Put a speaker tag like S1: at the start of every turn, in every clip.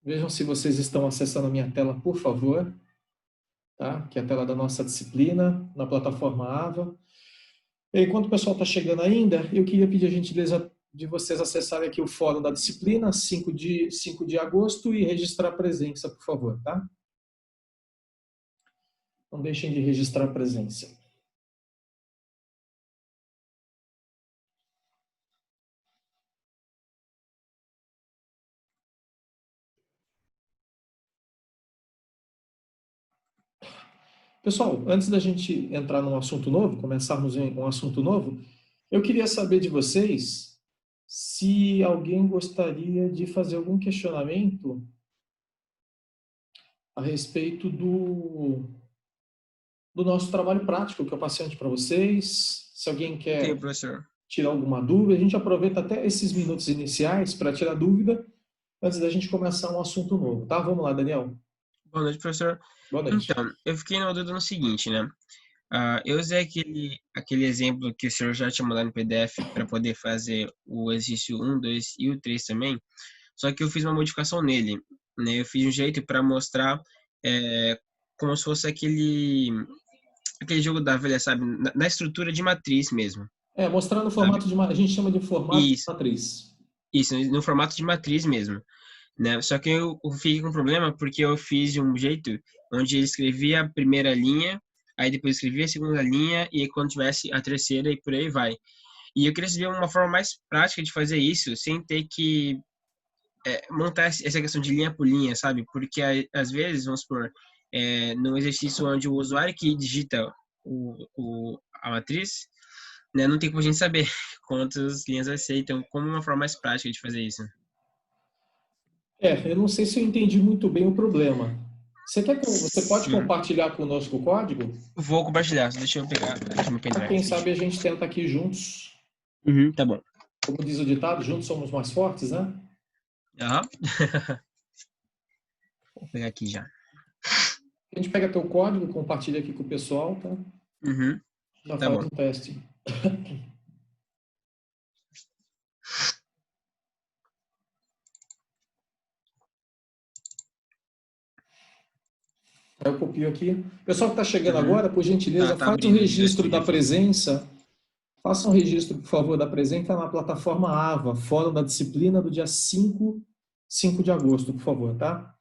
S1: Vejam se vocês estão acessando a minha tela, por favor, tá? Que é a tela da nossa disciplina, na plataforma AVA. E enquanto o pessoal está chegando ainda, eu queria pedir a gentileza de vocês acessarem aqui o fórum da disciplina, 5 de agosto, e registrar a presença, por favor, tá? Não deixem de registrar a presença. Pessoal, antes da gente entrar num assunto novo, começarmos em um assunto novo, eu queria saber de vocês se alguém gostaria de fazer algum questionamento a respeito do nosso trabalho prático que eu passei antes para vocês. Se alguém
S2: Tenho,
S1: quer
S2: professor.
S1: tirar alguma dúvida, a gente aproveita até esses minutos iniciais para tirar dúvida antes da gente começar um assunto novo, tá? Vamos lá, Daniel.
S2: Boa noite, professor.
S1: Boa noite.
S2: Então, eu fiquei na dúvida no seguinte, né? Eu usei aquele exemplo que o senhor já tinha mandado no PDF para poder fazer o exercício 1, 2 e o 3 também, só que eu fiz uma modificação nele, né? Eu fiz um jeito para mostrar como se fosse aquele jogo da velha, sabe? Na estrutura de matriz mesmo,
S1: Mostrando o
S2: sabe?
S1: formato a gente chama de formato de
S2: Isso,
S1: matriz.
S2: isso, no formato de matriz mesmo. Né? Só que eu fiquei com um problema porque eu fiz de um jeito onde ele escrevia a primeira linha, aí depois escrevia a segunda linha e aí quando tivesse a terceira e por aí vai. E eu queria saber uma forma mais prática de fazer isso sem ter que montar essa questão de linha por linha, sabe? Porque às vezes, vamos supor, no exercício onde o usuário que digita a matriz, né, não tem como a gente saber quantas linhas vai ser. Então, como uma forma mais prática de fazer isso?
S1: Eu não sei se eu entendi muito bem o problema. Você pode
S2: Sim.
S1: compartilhar conosco o código?
S2: Vou compartilhar, só deixa eu pegar aqui meu pendrive
S1: Quem sabe a
S2: rapidinho.
S1: gente tenta aqui juntos.
S2: Uhum, tá bom.
S1: Como diz o ditado, juntos somos mais fortes, né?
S2: Aham. Vou pegar aqui já.
S1: A gente pega teu código, compartilha aqui com o pessoal, tá?
S2: Uhum,
S1: Já
S2: tá
S1: faz
S2: bom.
S1: um teste. Aí eu copio aqui. Pessoal que está chegando
S2: Uhum.
S1: agora, por gentileza,
S2: Tá
S1: faz um
S2: abrindo o Visual
S1: registro da
S2: Studio aqui.
S1: presença. Faça um registro, por favor, da presença na plataforma AVA, Fórum da Disciplina, do dia 5 de agosto, por favor, tá?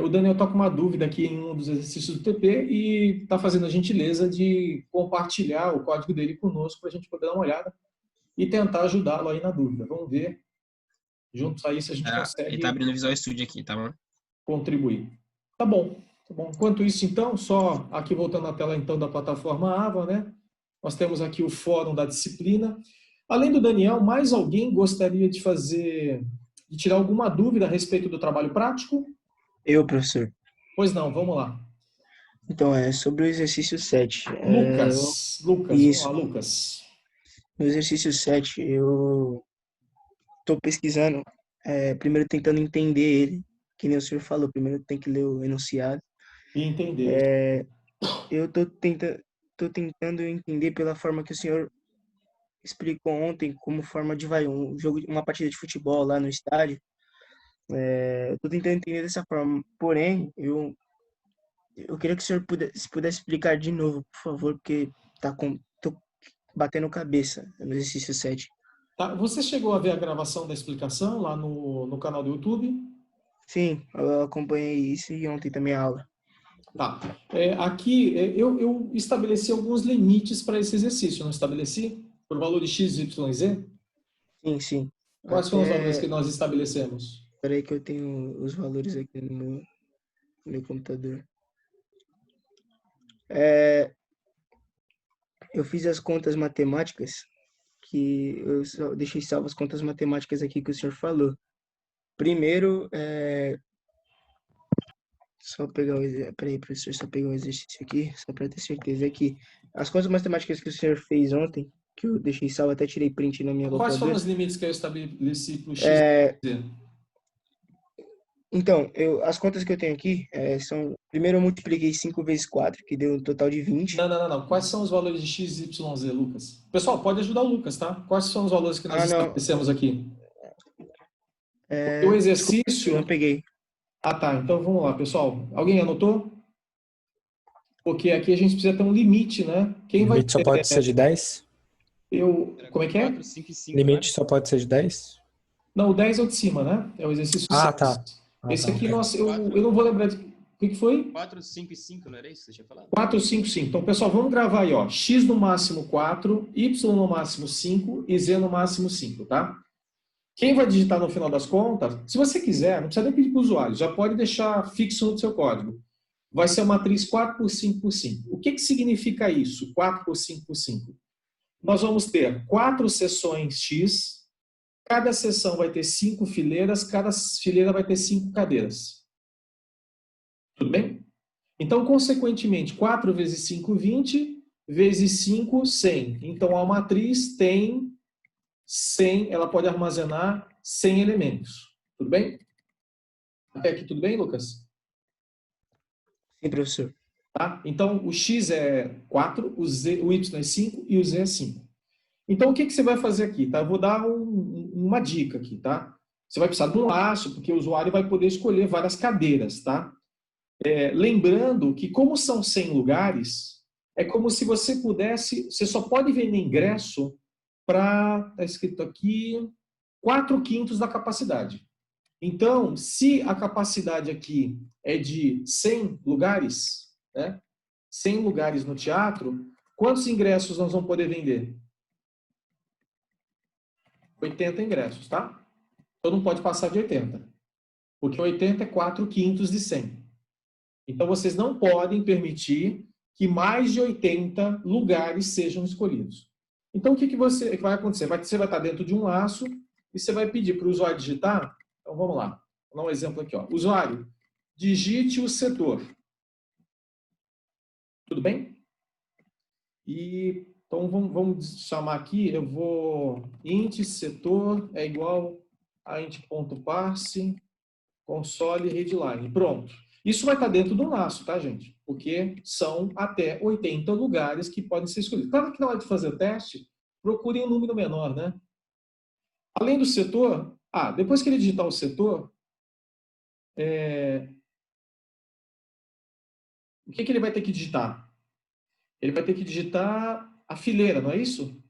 S1: O Daniel está com uma dúvida aqui em um dos exercícios do TP e está fazendo a gentileza de compartilhar o código dele conosco para a gente poder dar uma olhada e tentar ajudá-lo aí na dúvida. Vamos ver juntos aí se a gente
S2: Ele tá
S1: consegue
S2: abrindo o Visual Studio aqui, tá bom?
S1: contribuir. Tá bom, tá bom. Enquanto isso, então, só aqui voltando à tela então da plataforma AVA, né? Nós temos aqui o fórum da disciplina. Além do Daniel, mais alguém gostaria de tirar alguma dúvida a respeito do trabalho prático?
S3: Eu, professor.
S1: Pois não, vamos lá.
S3: Então, é sobre o exercício 7.
S1: Lucas, vamos lá,
S3: Isso.
S1: Lucas.
S3: No exercício 7, eu estou pesquisando, primeiro tentando entender ele, que nem o senhor falou, primeiro tem que ler o enunciado.
S1: E entender.
S3: Eu tô tentando entender pela forma que o senhor explicou ontem, como forma de, um jogo, uma partida de futebol lá no estádio. Eu tô tentando entender dessa forma, porém, eu queria que o senhor pudesse explicar de novo, por favor, porque tô batendo cabeça no exercício 7.
S1: Tá, você chegou a ver a gravação da explicação lá no canal do YouTube?
S3: Sim, eu acompanhei isso e ontem também a aula.
S1: Tá. Aqui eu estabeleci alguns limites para esse exercício, não estabeleci? Por valor de x, y, z?
S3: Sim, sim.
S1: Quais foram os valores que
S3: Até,
S1: nós estabelecemos?
S3: peraí que eu tenho os valores aqui no meu computador. É, eu fiz as contas matemáticas, que eu só deixei salvo as contas matemáticas aqui que o senhor falou. Primeiro, só pegar peraí, professor, só pegar o exercício aqui, só para ter certeza aqui. As contas matemáticas que o senhor fez ontem, que eu deixei salvo, até tirei print na minha
S1: Quais foram
S3: calculadora.
S1: os limites que eu estabeleci para o x e z?
S3: Então, as contas que eu tenho aqui são. Primeiro eu multipliquei 5 vezes 4, que deu um total de 20.
S1: Não. Quais são os valores de x, y, z, Lucas? Pessoal, pode ajudar o Lucas, tá? Quais são os valores que nós
S3: Ah, não.
S1: estabelecemos aqui? O exercício...
S3: Eu não peguei.
S1: Ah, tá. Então vamos lá, pessoal. Alguém anotou? Porque aqui a gente precisa ter um limite, né? Quem
S4: O
S1: vai
S4: limite só pode ser de 10?
S1: Como é que é?
S5: 4, 5 e 5,
S4: Limite só pode ser de 10?
S1: Não, o 10 é o de cima, né? É o exercício 6.
S4: Ah, tá.
S1: Esse aqui,
S4: ok.
S1: nossa, eu não vou lembrar de... O que foi?
S5: 4, 5 e 5, não era isso que você tinha falado?
S1: 4, 5, 5. Então, pessoal, vamos gravar aí, ó. X no máximo 4, Y no máximo 5 e Z no máximo 5, tá? Quem vai digitar no final das contas, se você quiser, não precisa nem pedir para o usuário, já pode deixar fixo no seu código. Vai ser uma matriz 4 por 5 por 5. O que significa isso, 4 por 5 por 5? Nós vamos ter 4 seções X, cada seção vai ter 5 fileiras, cada fileira vai ter 5 cadeiras. Tudo bem? Então, consequentemente, 4 vezes 5, 20, vezes 5, 100. Então, a matriz tem 100, ela pode armazenar 100 elementos. Tudo bem? Até aqui tudo bem, Lucas?
S3: Sim, professor.
S1: Tá? Então, o X é 4, o Y é 5 e o Z é 5. Então, o que você vai fazer aqui? Tá? Eu vou dar uma dica aqui. Tá? Você vai precisar de um laço, porque o usuário vai poder escolher várias cadeiras. Tá? Lembrando que, como são 100 lugares, é como se você pudesse... Você só pode vender ingresso para, está escrito aqui, 4/5 da capacidade. Então, se a capacidade aqui é de 100 lugares, né, 100 lugares no teatro, quantos ingressos nós vamos poder vender? 80 ingressos, tá? Então não pode passar de 80, porque 80 é 4/5 de 100. Então vocês não podem permitir que mais de 80 lugares sejam escolhidos. Então o que vai acontecer? Você vai estar dentro de um laço e você vai pedir para o usuário digitar. Então vamos lá, vou dar um exemplo aqui. Ó. Usuário, digite o setor. Tudo bem? Então vamos chamar aqui, eu vou int setor é igual a int.parse console headline. Pronto. Isso vai estar dentro do laço, tá, gente? Porque são até 80 lugares que podem ser escolhidos. Claro que na hora de fazer o teste, procure um número menor, né? Além do setor, depois que ele digitar o setor, o que ele vai ter que digitar? Ele vai ter que digitar a fileira, não é isso?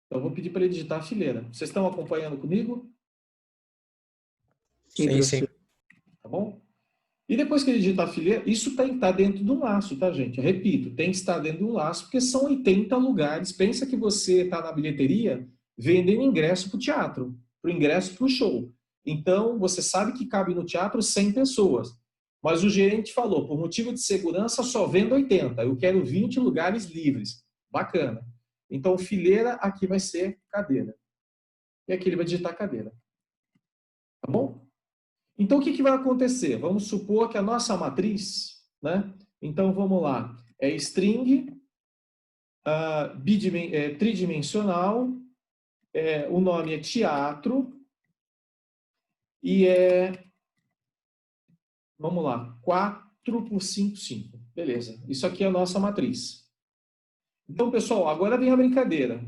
S1: Então, eu vou pedir para ele digitar a fileira. Vocês estão acompanhando comigo?
S4: Sim, sim.
S1: Tá bom? E depois que ele digitar a fileira, isso tem que estar dentro de um laço, tá, gente? Eu repito, tem que estar dentro de um laço, porque são 80 lugares. Pensa que você está na bilheteria vendendo ingresso para o teatro, para o ingresso para o show. Então, você sabe que cabe no teatro 100 pessoas. Mas o gerente falou, por motivo de segurança, só vendo 80. Eu quero 20 lugares livres. Bacana. Então, fileira aqui vai ser cadeira. E aqui ele vai digitar cadeira. Tá bom? Então, o que vai acontecer? Vamos supor que a nossa matriz, né? Então, vamos lá. É string, tridimensional, o nome é teatro, e vamos lá, 4 por 5, 5. Beleza. Isso aqui é a nossa matriz. Então, pessoal, agora vem a brincadeira.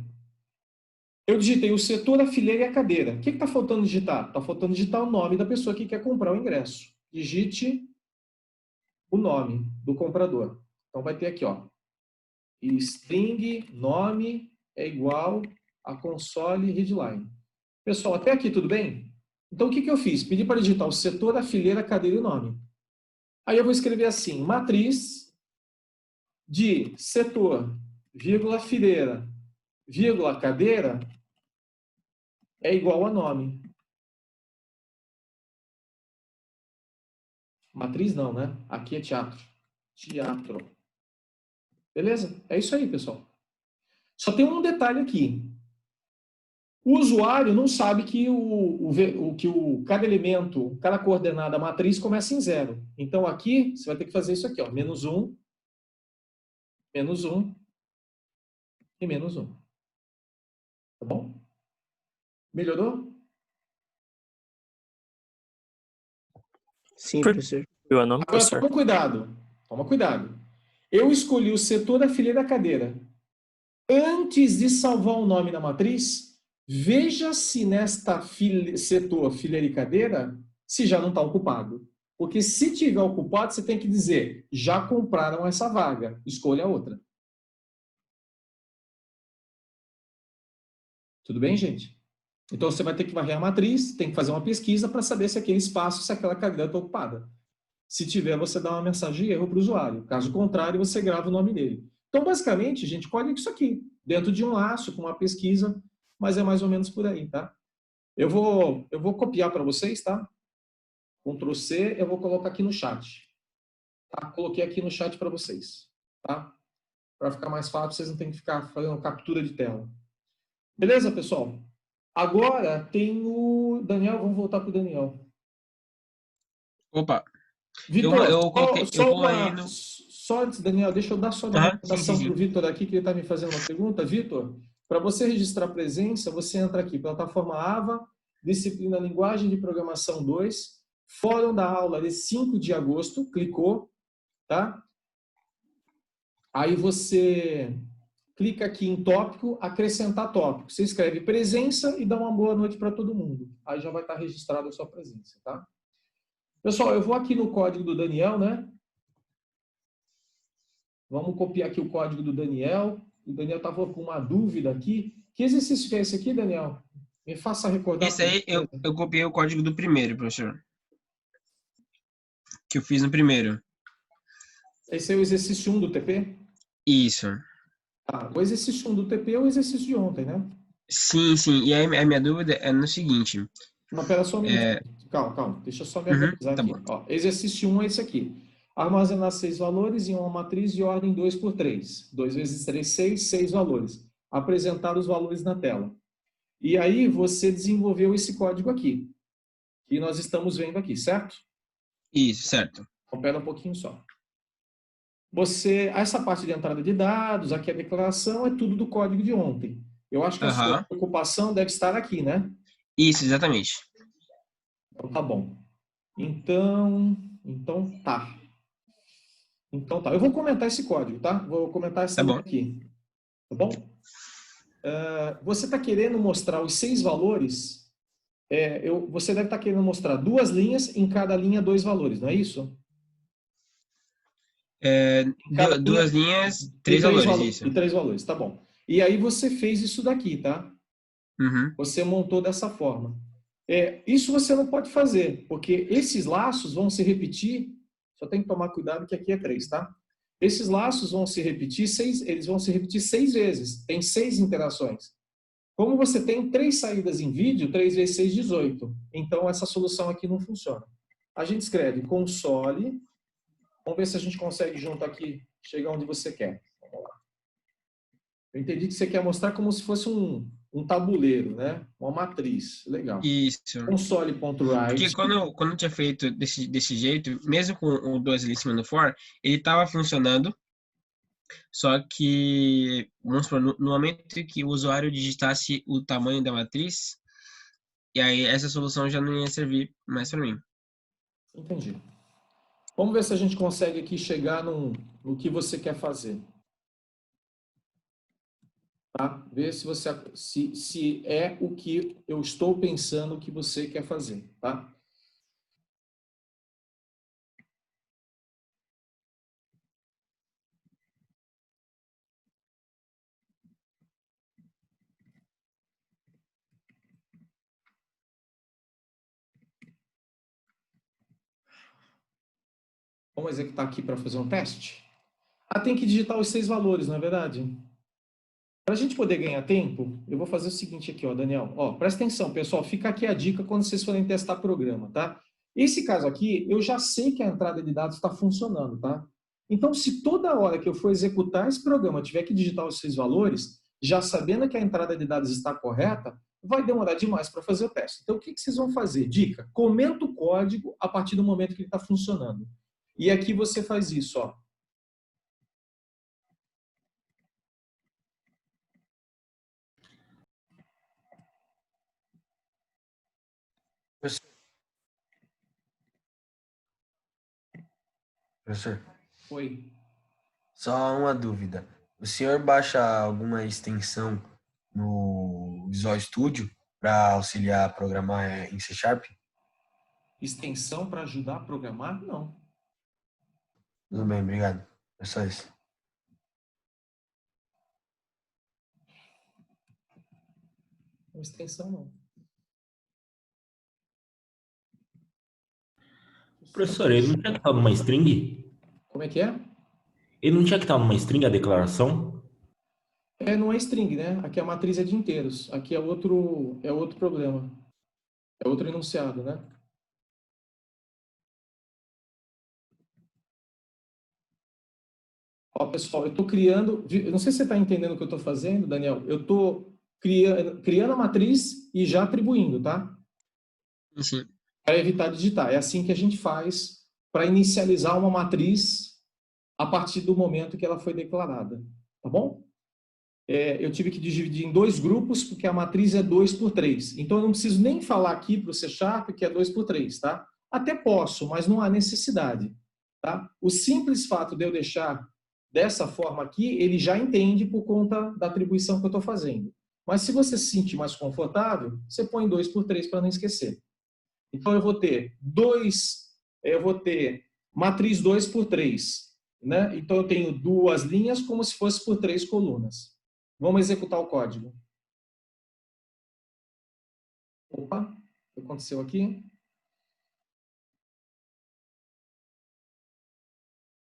S1: Eu digitei o setor, a fileira e a cadeira. O que está faltando digitar? Está faltando digitar o nome da pessoa que quer comprar o ingresso. Digite o nome do comprador. Então, vai ter aqui, ó. String, nome, é igual a console headline. Pessoal, até aqui tudo bem? Então, o que eu fiz? Pedi para digitar o setor, a fileira, a cadeira e o nome. Aí eu vou escrever assim, matriz de setor, vírgula, fileira, vírgula, cadeira, é igual a nome. Matriz não, né? Aqui é teatro. Teatro. Beleza? É isso aí, pessoal. Só tem um detalhe aqui. O usuário não sabe que cada elemento, cada coordenada matriz começa em 0. Então, aqui, você vai ter que fazer isso aqui, ó. Menos 1 e menos 1. Tá bom? Melhorou?
S3: Sim, professor.
S1: Agora, toma cuidado. Toma cuidado. Eu escolhi o setor da fileira da cadeira. Antes de salvar o nome na matriz, Veja se nesta setor fileira e cadeira, se já não está ocupado. Porque se tiver ocupado, você tem que dizer, já compraram essa vaga, escolha outra. Tudo bem, gente? Então, você vai ter que varrer a matriz, tem que fazer uma pesquisa para saber se aquele espaço, se aquela cadeira está ocupada. Se tiver, você dá uma mensagem de erro para o usuário. Caso contrário, você grava o nome dele. Então, basicamente, a gente código isso aqui, dentro de um laço, com uma pesquisa, mas é mais ou menos por aí, tá? Eu vou copiar para vocês, tá? Ctrl C, eu vou colocar aqui no chat. Tá? Coloquei aqui no chat para vocês, tá? Para ficar mais fácil, vocês não têm que ficar fazendo captura de tela. Beleza, pessoal? Agora tem o Daniel, vamos voltar para o Daniel.
S2: Opa,
S1: Vitor,
S2: eu coloquei, eu pulei no...
S1: só antes, Daniel, deixa eu dar só uma recomendação para o Vitor aqui, que ele está me fazendo uma pergunta. Vitor, para você registrar presença, você entra aqui, plataforma AVA, disciplina Linguagem de Programação 2, fórum da aula de 5 de agosto, clicou, tá? Aí você clica aqui em tópico, acrescentar tópico. Você escreve presença e dá uma boa noite para todo mundo. Aí já vai estar registrada a sua presença, tá? Pessoal, eu vou aqui no código do Daniel, né? Vamos copiar aqui o código do Daniel. O Daniel estava com uma dúvida aqui. Que exercício que é esse aqui, Daniel? Me faça recordar.
S2: Esse aí eu copiei o código do primeiro, professor. Que eu fiz no primeiro.
S1: Esse é o exercício 1 do TP?
S2: Isso.
S1: Ah, o exercício 1 do TP é o exercício de ontem, né?
S2: Sim, sim. E aí a minha dúvida é no seguinte.
S1: Não, pera só um minuto. Calma. Deixa eu só me atualizar
S2: tá
S1: aqui.
S2: bom.
S1: Ó, exercício 1 é esse aqui. Armazenar 6 valores em uma matriz de ordem 2 por 3. 2 vezes 3, 6 valores. Apresentar os valores na tela. E aí você desenvolveu esse código aqui, que nós estamos vendo aqui, certo?
S2: Isso, certo.
S1: Então, pera um pouquinho só. Essa parte de entrada de dados, aqui a declaração, é tudo do código de ontem. Eu acho que a sua preocupação deve estar aqui, né?
S2: Isso, exatamente.
S1: Então, tá bom. Então tá. Eu vou comentar esse código, tá? Vou comentar essa linha aqui. Tá bom? Você está querendo mostrar os 6 valores? Você deve estar querendo mostrar 2 linhas, em cada linha 2 valores, não é isso?
S2: Duas linhas, 3 valores, isso.
S1: E 3 valores, tá bom. E aí você fez isso daqui, tá? Você montou dessa forma. Isso você não pode fazer, porque esses laços vão se repetir, só tem que tomar cuidado que aqui é 3, tá? Esses laços vão se repetir eles vão se repetir 6 vezes, tem 6 interações. Como você tem 3 saídas em vídeo, 3 vezes 6, 18. Então essa solução aqui não funciona. A gente escreve console, vamos ver se a gente consegue junto aqui, chegar onde você quer. Vamos lá. Eu entendi que você quer mostrar como se fosse um tabuleiro, né? Uma matriz. Legal.
S2: Isso.
S1: Console.write.
S2: Porque quando eu tinha feito desse jeito, mesmo com o 2 ali em cima do for, ele estava funcionando, só que, vamos supor, no momento que o usuário digitasse o tamanho da matriz, e aí essa solução já não ia servir mais para mim.
S1: Entendi. Vamos ver se a gente consegue aqui chegar no que você quer fazer. Tá? Ver se é o que eu estou pensando que você quer fazer, tá? Vamos executar aqui para fazer um teste? Tem que digitar os 6 valores, não é verdade? Para a gente poder ganhar tempo, eu vou fazer o seguinte aqui, ó, Daniel. Ó, presta atenção, pessoal. Fica aqui a dica quando vocês forem testar programa, tá? Esse caso aqui, eu já sei que a entrada de dados está funcionando, tá? Então, se toda hora que eu for executar esse programa eu tiver que digitar os 6 valores, já sabendo que a entrada de dados está correta, vai demorar demais para fazer o teste. Então, o que vocês vão fazer? Dica, comenta o código a partir do momento que ele está funcionando. E aqui você faz isso, ó.
S6: Professor,
S1: Oi.
S6: só uma dúvida. O senhor baixa alguma extensão no Visual Studio para auxiliar a programar em C Sharp?
S1: Extensão para ajudar a programar? Não.
S6: Tudo bem, obrigado. É só isso.
S1: Extensão não.
S7: Professor, ele não tinha que estar numa string?
S1: Como é que é?
S7: Ele não tinha que estar numa string a declaração?
S1: Não é string, né? Aqui a matriz é de inteiros. Aqui é outro problema. É outro enunciado, né? Ó, pessoal, eu estou criando... Eu não sei se você está entendendo o que eu estou fazendo, Daniel. Eu estou criando a matriz e já atribuindo, tá?
S2: Sim.
S1: Para evitar digitar. É assim que a gente faz para inicializar uma matriz a partir do momento que ela foi declarada. Tá bom? Eu tive que dividir em 2 grupos, porque a matriz é 2 por 3. Então, eu não preciso nem falar aqui para o C Sharp que é 2 por 3, tá? Até posso, mas não há necessidade. Tá? O simples fato de eu deixar dessa forma aqui, ele já entende por conta da atribuição que eu estou fazendo. Mas se você se sentir mais confortável, você põe 2 por 3 para não esquecer. Então, eu vou ter matriz 2 por 3. Né? Então, eu tenho 2 linhas como se fosse por 3 colunas. Vamos executar o código. Opa, o que aconteceu aqui?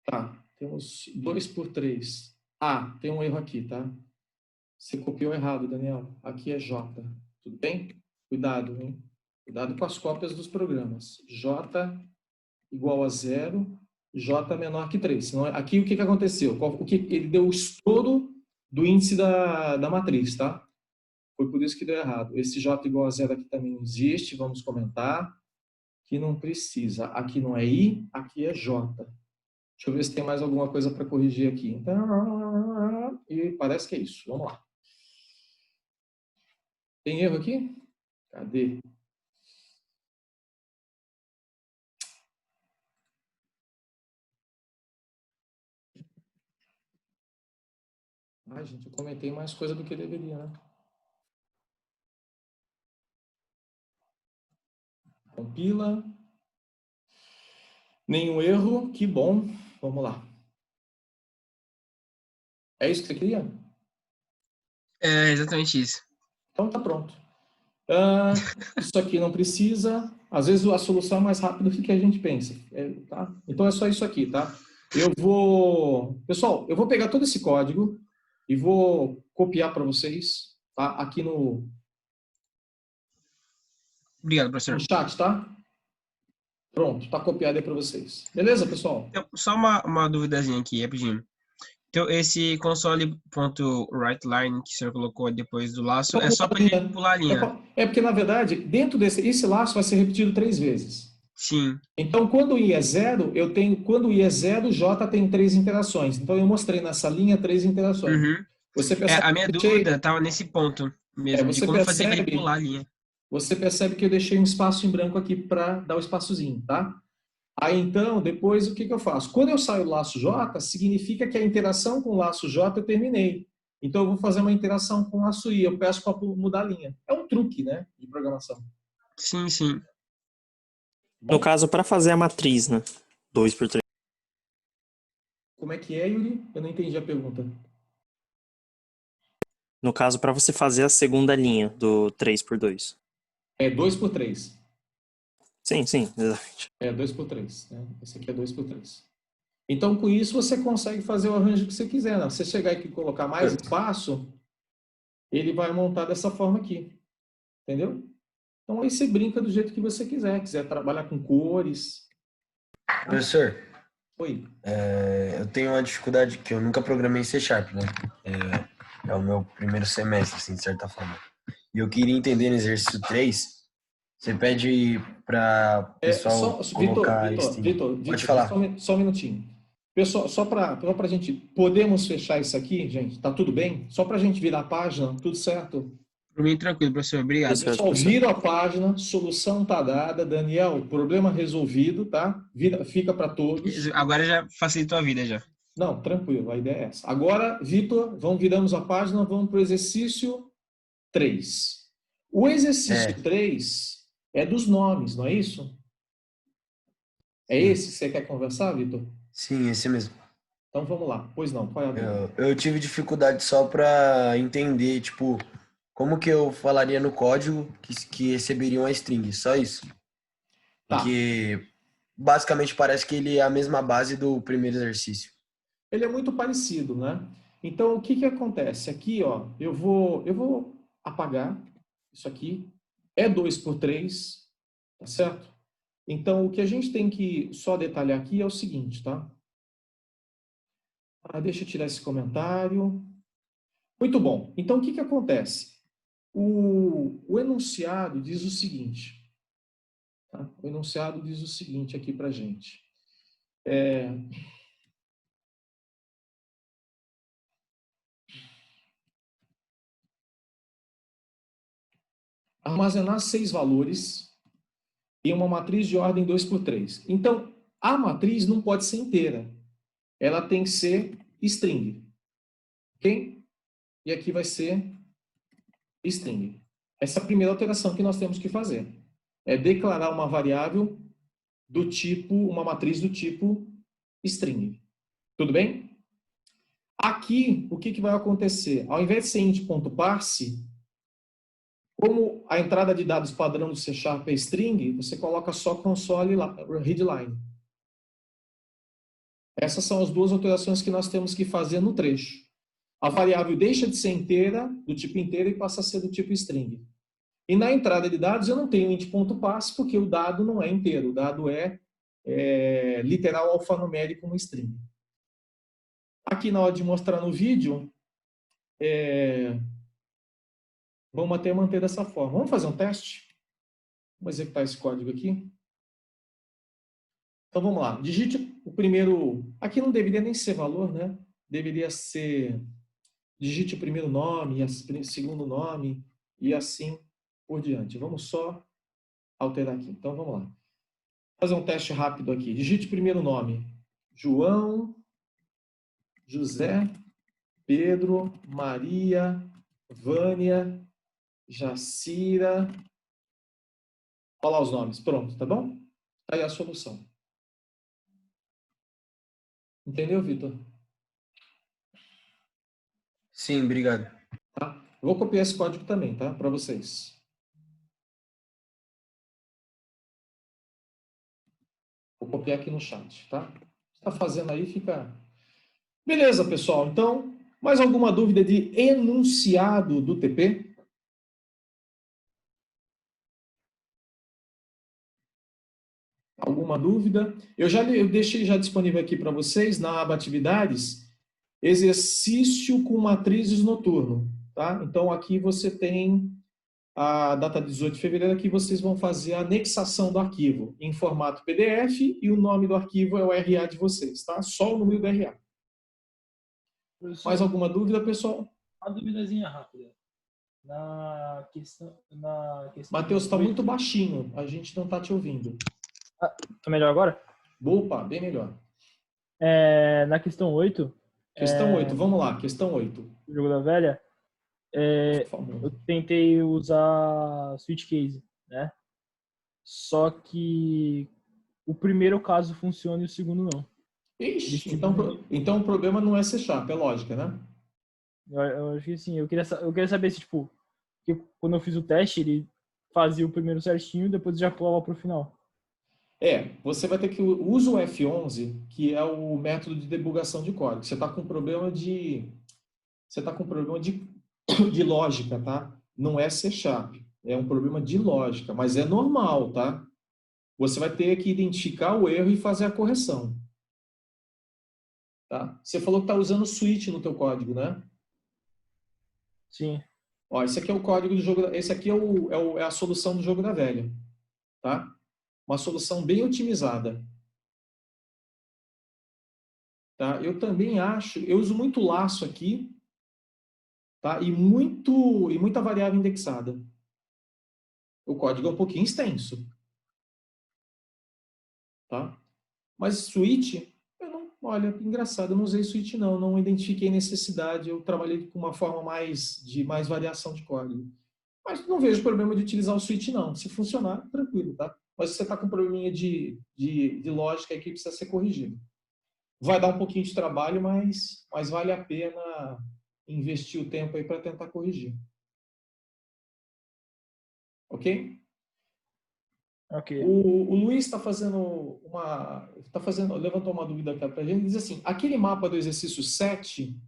S1: Tá, temos 2 por 3. Ah, tem um erro aqui, tá? Você copiou errado, Daniel. Aqui é J. Tudo bem? Cuidado, hein? Cuidado com as cópias dos programas. J igual a 0, J menor que 3. Senão, aqui o que aconteceu? Ele deu o estouro do índice da matriz, tá? Foi por isso que deu errado. Esse J igual a 0 aqui também não existe, vamos comentar. Aqui não precisa. Aqui não é I, aqui é J. Deixa eu ver se tem mais alguma coisa para corrigir aqui. E parece que é isso. Vamos lá. Tem erro aqui? Cadê? Ai, gente, eu comentei mais coisa do que deveria, né? Compila. Nenhum erro, que bom. Vamos lá. É isso que você queria?
S2: É exatamente isso.
S1: Então tá pronto. Isso aqui não precisa. Às vezes a solução é mais rápida do que a gente pensa. Tá? Então é só isso aqui, tá? Pessoal, eu vou pegar todo esse código e vou copiar para vocês, tá? Aqui no
S2: Obrigado, professor.
S1: chat, tá? Pronto, tá copiado aí para vocês. Beleza, pessoal?
S2: Então, só uma duvidazinha aqui, rapidinho. Então, esse console.writeLine que o senhor colocou depois do laço, é só para ele pular a linha.
S1: Porque, na verdade, dentro esse laço vai ser repetido 3 vezes.
S2: Sim.
S1: Então, quando o I é 0, quando o I é 0, J tem 3 interações. Então, eu mostrei nessa linha 3 interações.
S2: Uhum.
S1: Você percebe
S2: A minha dúvida estava nesse ponto mesmo, de como fazer para ele pular a linha.
S1: Você percebe que eu deixei um espaço em branco aqui para dar o espaçozinho, tá? Aí, então, depois, o que eu faço? Quando eu saio do laço J, significa que a interação com o laço J eu terminei. Então, eu vou fazer uma interação com o laço I. Eu peço para mudar a linha. É um truque, né, de programação.
S2: Sim, sim.
S4: No caso, para fazer a matriz, né? 2 por 3.
S1: Como é que é, Yuri? Eu não entendi a pergunta.
S4: No caso, para você fazer a segunda linha do 3 por 2.
S1: É 2 por 3.
S4: Sim, exatamente.
S1: É 2 por 3. Né? Esse aqui é 2 por 3. Então, com isso, você consegue fazer o arranjo que você quiser. Né? Se você chegar aqui e colocar mais espaço, ele vai montar dessa forma aqui. Entendeu? Então, aí você brinca do jeito que você quiser. Quiser trabalhar com cores.
S6: Professor,
S1: Oi.
S6: eu tenho uma dificuldade que eu nunca programei em C Sharp, né? É o meu primeiro semestre, assim, de certa forma. E eu queria entender no exercício 3, você pede para o pessoal colocar...
S1: Vitor,
S6: pode falar.
S1: Só um minutinho. Pessoal, só para a gente... Podemos fechar isso aqui, gente? Tá tudo bem? Só para a gente virar a página, tudo certo?
S2: Por mim, tranquilo, professor. Obrigado.
S1: Pessoal, vira a página, solução tá dada. Daniel, problema resolvido, tá? Fica para todos.
S2: Agora já facilitou a vida, já.
S1: Não, tranquilo, a ideia é essa. Agora, Vitor, viramos a página, vamos para o exercício 3. O exercício
S6: É.
S1: 3 é dos nomes, não é isso? É
S6: Sim.
S1: esse que você quer conversar, Vitor?
S6: Sim, esse mesmo.
S1: Então vamos lá. Pois não, qual é a dúvida?
S6: Eu tive dificuldade só para entender, tipo, como que eu falaria no código que receberia uma string, só isso.
S1: Tá.
S6: Porque basicamente parece que ele é a mesma base do primeiro exercício.
S1: Ele é muito parecido, né? Então, o que que acontece? Aqui, ó, eu vou apagar isso aqui. É 2 por 3, tá certo? Então, o que a gente tem que só detalhar aqui é o seguinte, tá? Deixa eu tirar esse comentário. Muito bom. Então, o que que acontece? O enunciado diz o seguinte, tá? O enunciado diz o seguinte aqui pra gente. Armazenar 6 valores em uma matriz de ordem 2 por 3. Então, a matriz não pode ser inteira. Ela tem que ser string. Ok? E aqui vai ser string. Essa é a primeira alteração que nós temos que fazer. É declarar uma variável do tipo, uma matriz do tipo string. Tudo bem? Aqui, o que que vai acontecer? Ao invés de ser int.parse, como a entrada de dados padrão do C# é string, você coloca só console readline. Essas são as duas alterações que nós temos que fazer no trecho. A variável deixa de ser inteira, do tipo inteira, e passa a ser do tipo string. E na entrada de dados eu não tenho int.parse, porque o dado não é inteiro, o dado é literal alfanumérico no string. Aqui na hora de mostrar no vídeo, vamos até manter dessa forma. Vamos fazer um teste? Vamos executar esse código aqui. Então vamos lá. Digite o primeiro... Aqui não deveria nem ser valor, né? Deveria ser... Digite o primeiro nome, o segundo nome e assim por diante. Vamos só alterar aqui. Então vamos lá. Vou fazer um teste rápido aqui. Digite o primeiro nome. João, José, Pedro, Maria, Vânia, Jacira. Olha lá os nomes. Pronto, tá bom? Tá aí a solução. Entendeu, Vitor?
S6: Sim, obrigado.
S1: Tá? Eu vou copiar esse código também, tá? Para vocês. Vou copiar aqui no chat, tá? Está fazendo aí, fica... Beleza, pessoal. Então, mais alguma dúvida de enunciado do TP? Alguma dúvida? Eu deixei já disponível aqui para vocês, na aba Atividades, exercício com matrizes noturno. Tá? Então, aqui você tem a data 18 de fevereiro, aqui vocês vão fazer a anexação do arquivo em formato PDF e o nome do arquivo é o RA de vocês, tá? Só o número do RA.
S8: Professor,
S1: Mais alguma dúvida, pessoal?
S8: uma duvidazinha rápida. Na questão
S1: Matheus, está
S8: 8.
S1: muito baixinho, a gente não está te ouvindo.
S8: Tá melhor agora?
S1: Opa, bem melhor.
S8: Na questão 8,
S1: Questão 8, vamos lá, questão 8.
S8: do jogo da velha,
S1: Por favor.
S8: eu tentei usar switch case, né? Só que o primeiro caso funciona e o segundo não.
S1: Ixi, então o problema não é C#, é lógica, né?
S8: Eu acho que sim. Eu queria saber se, tipo, que quando eu fiz o teste, ele fazia o primeiro certinho e depois já pulava pro final.
S1: Você vai ter que usar o F11, que é o método de debugação de código. Você está com problema de de lógica, tá? Não é C#, é um problema de lógica, mas é normal, tá? Você vai ter que identificar o erro e fazer a correção. Tá? Você falou que está usando switch no teu código, né?
S8: Sim.
S1: Ó, esse aqui é o código do jogo. Esse aqui é a solução do jogo da velha, tá? Uma solução bem otimizada. Tá? Eu também acho, eu uso muito laço aqui, tá? E muita variável indexada. O código é um pouquinho extenso, tá? Mas switch, olha, engraçado, eu não usei switch não identifiquei necessidade, eu trabalhei com uma forma de mais variação de código. Mas não vejo problema de utilizar o switch, não. Se funcionar, tranquilo, tá? Mas se você está com um probleminha de lógica aqui, precisa ser corrigido. Vai dar um pouquinho de trabalho, mas vale a pena investir o tempo aí para tentar corrigir. Ok?
S8: Ok.
S1: O Luiz levantou uma dúvida aqui para a gente. Ele diz assim: aquele mapa do exercício 7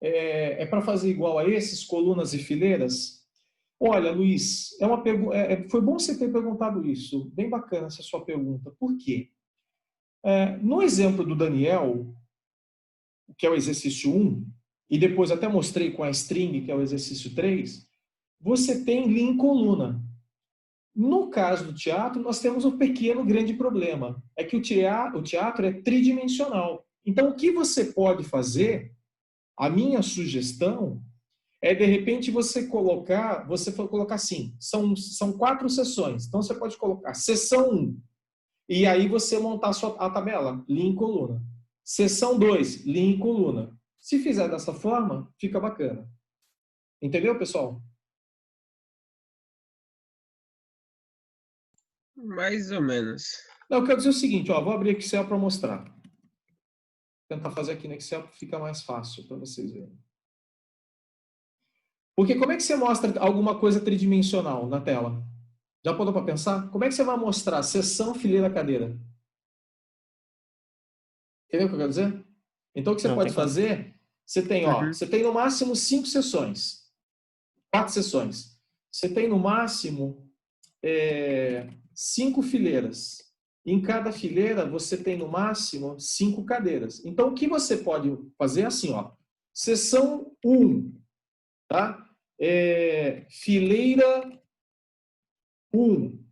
S1: é para fazer igual a esses, colunas e fileiras? Olha, Luiz, foi bom você ter perguntado isso. Bem bacana essa sua pergunta. Por quê? No exemplo do Daniel, que é o exercício 1, e depois até mostrei com a string, que é o exercício 3, você tem linha em coluna. No caso do teatro, nós temos um pequeno grande problema. É que o teatro é tridimensional. Então, o que você pode fazer, a minha sugestão, é de repente você colocar assim, são 4 sessões. Então, você pode colocar sessão 1, e aí você montar a tabela, linha em coluna. Sessão 2, linha em coluna. Se fizer dessa forma, fica bacana. Entendeu, pessoal?
S2: Mais ou menos.
S1: Não, eu quero dizer o seguinte, ó, vou abrir Excel para mostrar. Vou tentar fazer aqui no Excel para ficar mais fácil para vocês verem. Porque como é que você mostra alguma coisa tridimensional na tela? Já parou para pensar? Como é que você vai mostrar seção, fileira, cadeira? Entendeu o que eu quero dizer? Então, o que você
S4: Não,
S1: pode
S4: tem como.
S1: fazer, você tem no máximo 5 sessões. 4 sessões. Você tem no máximo 5 fileiras. Em cada fileira, você tem no máximo 5 cadeiras. Então, o que você pode fazer é assim, ó. Seção 1, tá? Fileira 1.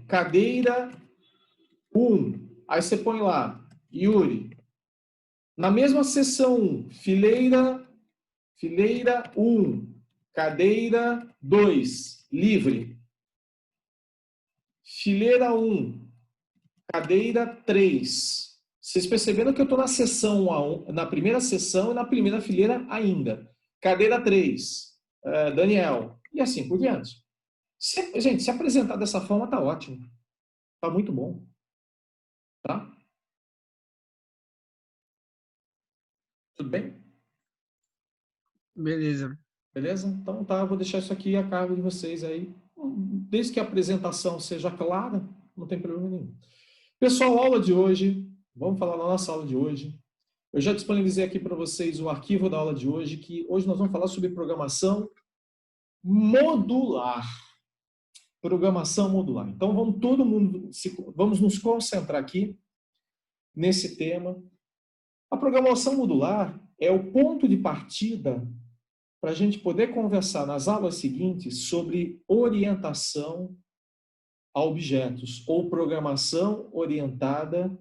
S1: Cadeira 1. Aí você põe lá, Yuri. Na mesma seção 1, fileira 1, cadeira 2, livre. Fileira 1, cadeira 3. Vocês perceberam que eu estou na seção na primeira seção e na primeira fileira ainda. Cadeira 3, Daniel. E assim por diante. Gente, se apresentar dessa forma está ótimo. Está muito bom. Tá? Tudo bem?
S2: Beleza.
S1: Beleza? Então tá, eu vou deixar isso aqui a cargo de vocês aí. Desde que a apresentação seja clara, não tem problema nenhum. Pessoal, aula de hoje, vamos falar na nossa aula de hoje. Eu já disponibilizei aqui para vocês o arquivo da aula de hoje, que hoje nós vamos falar sobre programação modular. Programação modular. Então vamos nos concentrar aqui nesse tema. A programação modular é o ponto de partida para a gente poder conversar nas aulas seguintes sobre orientação a objetos ou programação orientada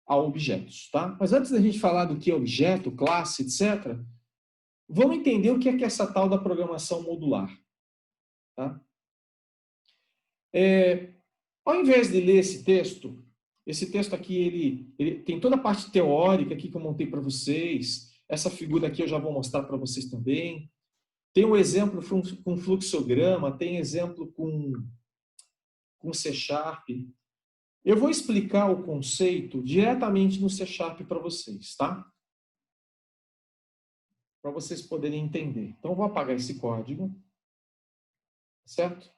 S1: a objetos, tá? Mas antes da gente falar do que é objeto, classe, etc., vamos entender o que é essa tal da programação modular, tá? Ao invés de ler esse texto aqui, ele tem toda a parte teórica aqui que eu montei para vocês. Essa figura aqui eu já vou mostrar para vocês também. Tem um exemplo com fluxograma, tem exemplo com C#. Eu vou explicar o conceito diretamente no C# para vocês, tá? Para vocês poderem entender. Então, eu vou apagar esse código, certo?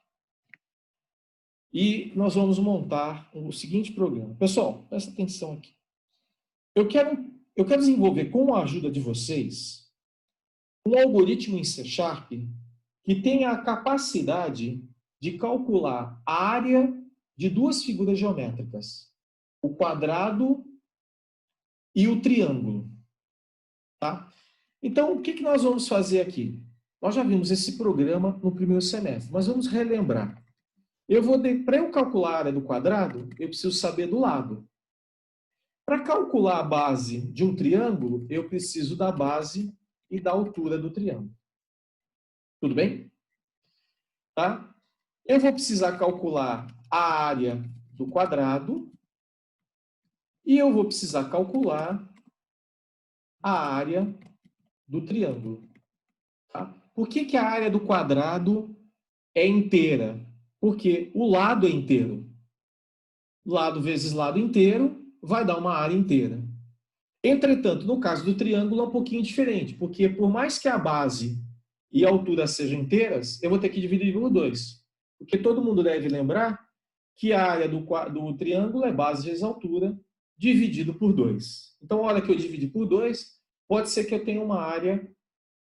S1: E nós vamos montar o seguinte programa. Pessoal, presta atenção aqui. Eu quero desenvolver, com a ajuda de vocês, um algoritmo em C# que tenha a capacidade de calcular a área de 2 figuras geométricas, o quadrado e o triângulo. Tá? Então, o que nós vamos fazer aqui? Nós já vimos esse programa no primeiro semestre, mas vamos relembrar. Para eu calcular a área do quadrado, eu preciso saber do lado. Para calcular a base de um triângulo, eu preciso da base e da altura do triângulo. Tudo bem? Tá? Eu vou precisar calcular a área do quadrado e eu vou precisar calcular a área do triângulo. por que a área do quadrado é inteira? Porque o lado é inteiro. Lado vezes lado inteiro vai dar uma área inteira. Entretanto, no caso do triângulo é um pouquinho diferente, porque por mais que a base e a altura sejam inteiras, eu vou ter que dividir por 2. Porque todo mundo deve lembrar que a área do triângulo é base vezes altura, dividido por 2. Então, a hora que eu dividir por 2, pode ser que eu tenha uma área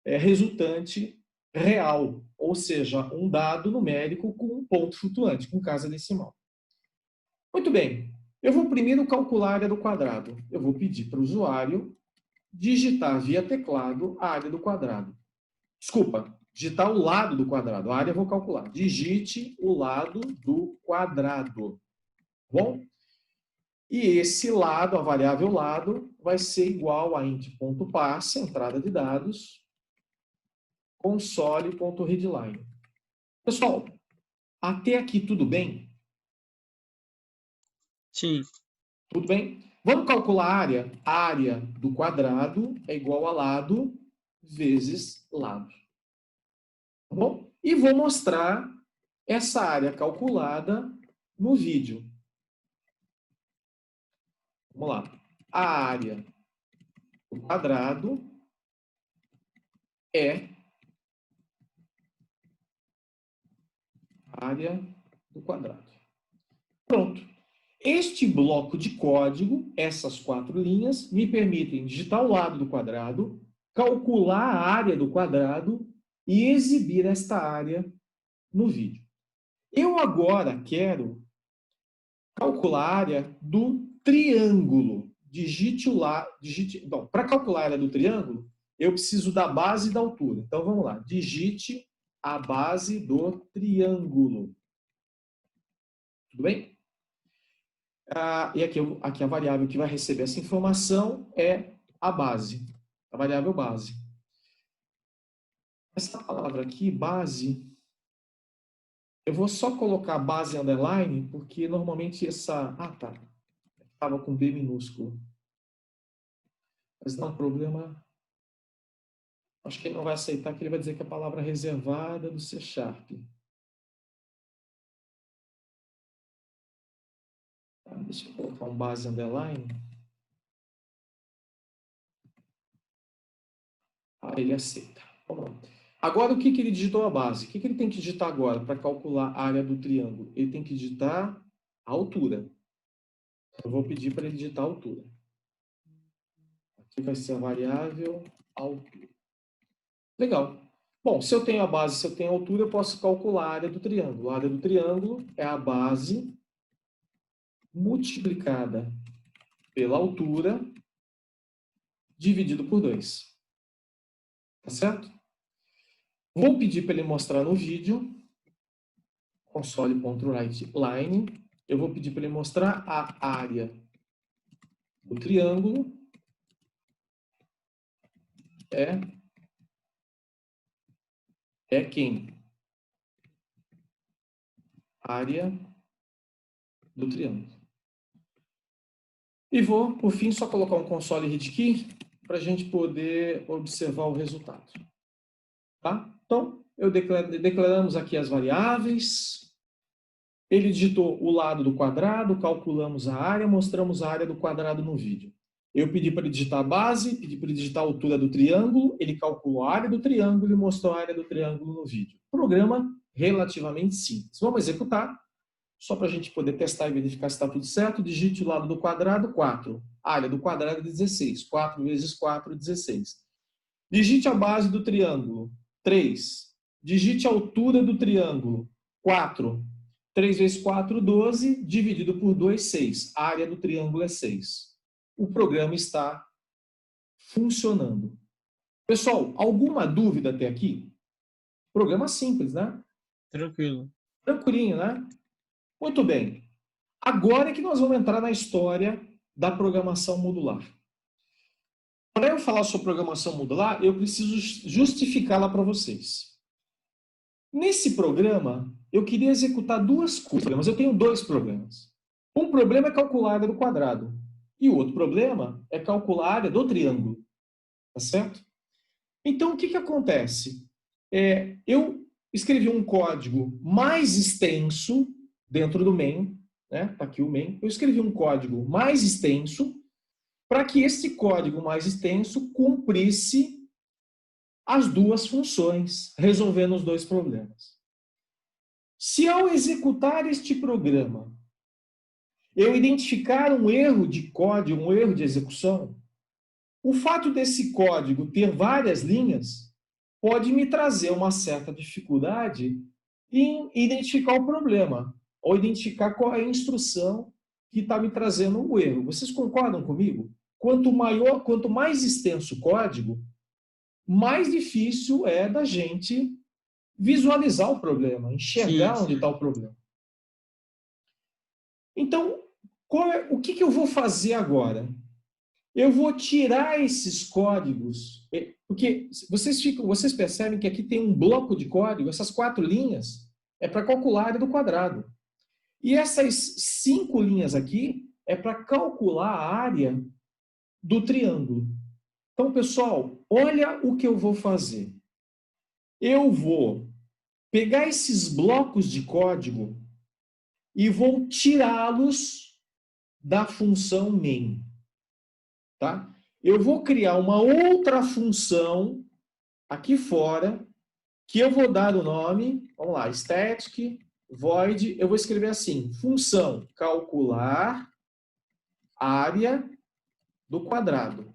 S1: resultante real, ou seja, um dado numérico com um ponto flutuante, com casa decimal. Muito bem, eu vou primeiro calcular a área do quadrado. Eu vou pedir para o usuário digitar via teclado a área do quadrado. Desculpa, digitar o lado do quadrado. A área eu vou calcular. Digite o lado do quadrado. Bom? E esse lado, a variável lado, vai ser igual a int.parse, entrada de dados, console.readline. Pessoal, até aqui tudo bem?
S2: Sim.
S1: Tudo bem? Vamos calcular a área? A área do quadrado é igual a lado vezes lado. Tá bom? E vou mostrar essa área calculada no vídeo. Vamos lá. A área do quadrado é área do quadrado. Pronto. Este bloco de código, essas 4 linhas, me permitem digitar o lado do quadrado, calcular a área do quadrado e exibir esta área no vídeo. Eu agora quero calcular a área do triângulo. Para calcular a área do triângulo, eu preciso da base e da altura. Então, vamos lá. Digite a base do triângulo. Tudo bem? E aqui a variável que vai receber essa informação é a base, a variável base. Essa palavra aqui, base, eu vou só colocar base underline, porque normalmente essa... tá. Estava com B minúsculo. Mas dá um problema... Acho que ele não vai aceitar, que ele vai dizer que é a palavra reservada do C#. Deixa eu colocar um base underline. Ele aceita. Vamos lá. Agora, o que ele digitou a base? O que ele tem que digitar agora para calcular a área do triângulo? Ele tem que digitar a altura. Eu vou pedir para ele digitar a altura. Aqui vai ser a variável altura. Legal. Bom, se eu tenho a base, se eu tenho a altura, eu posso calcular a área do triângulo. A área do triângulo é a base multiplicada pela altura dividido por 2. Tá certo? Vou pedir para ele mostrar no vídeo, console.writeLine. Eu vou pedir para ele mostrar a área do triângulo. É quem? Área do triângulo. E vou, por fim, só colocar um console read key para a gente poder observar o resultado. Tá? Então, declaramos aqui as variáveis. Ele digitou o lado do quadrado, calculamos a área, mostramos a área do quadrado no vídeo. Eu pedi para ele digitar a base, pedi para ele digitar a altura do triângulo, ele calculou a área do triângulo e mostrou a área do triângulo no vídeo. Programa relativamente simples. Vamos executar, só para a gente poder testar e verificar se está tudo certo. Digite o lado do quadrado, 4. A área do quadrado é 16. 4 vezes 4, 16. Digite a base do triângulo, 3. Digite a altura do triângulo, 4. 3 vezes 4, 12. Dividido por 2, 6. A área do triângulo é 6. O programa está funcionando. Pessoal, alguma dúvida até aqui? Programa simples, né?
S2: Tranquilo.
S1: Tranquilinho, né? Muito bem. Agora é que nós vamos entrar na história da programação modular. Para eu falar sobre programação modular, eu preciso justificá-la para vocês. Nesse programa, eu queria executar 2 coisas. Eu tenho 2 problemas. Um problema é calcular a área do quadrado. E o outro problema é calcular a área do triângulo. Tá certo? Então, o que acontece? Eu escrevi um código mais extenso dentro do main, né? Tá aqui o main. Eu escrevi um código mais extenso para que esse código mais extenso cumprisse as duas funções, resolvendo os dois problemas. Se ao executar este programa, eu identificar um erro de código, um erro de execução, o fato desse código ter várias linhas pode me trazer uma certa dificuldade em identificar o problema, ou identificar qual é a instrução que está me trazendo o erro. Vocês concordam comigo? Quanto mais extenso o código, mais difícil é da gente visualizar o problema, enxergar onde está o problema. Então, o que eu vou fazer agora? Eu vou tirar esses códigos, porque vocês percebem que aqui tem um bloco de código, essas 4 linhas é para calcular a área do quadrado. E essas 5 linhas aqui é para calcular a área do triângulo. Então, pessoal, olha o que eu vou fazer. Eu vou pegar esses blocos de código e vou tirá-los da função main. Tá? Eu vou criar uma outra função aqui fora, que eu vou dar o nome, vamos lá, static, void, eu vou escrever assim, função calcular área do quadrado.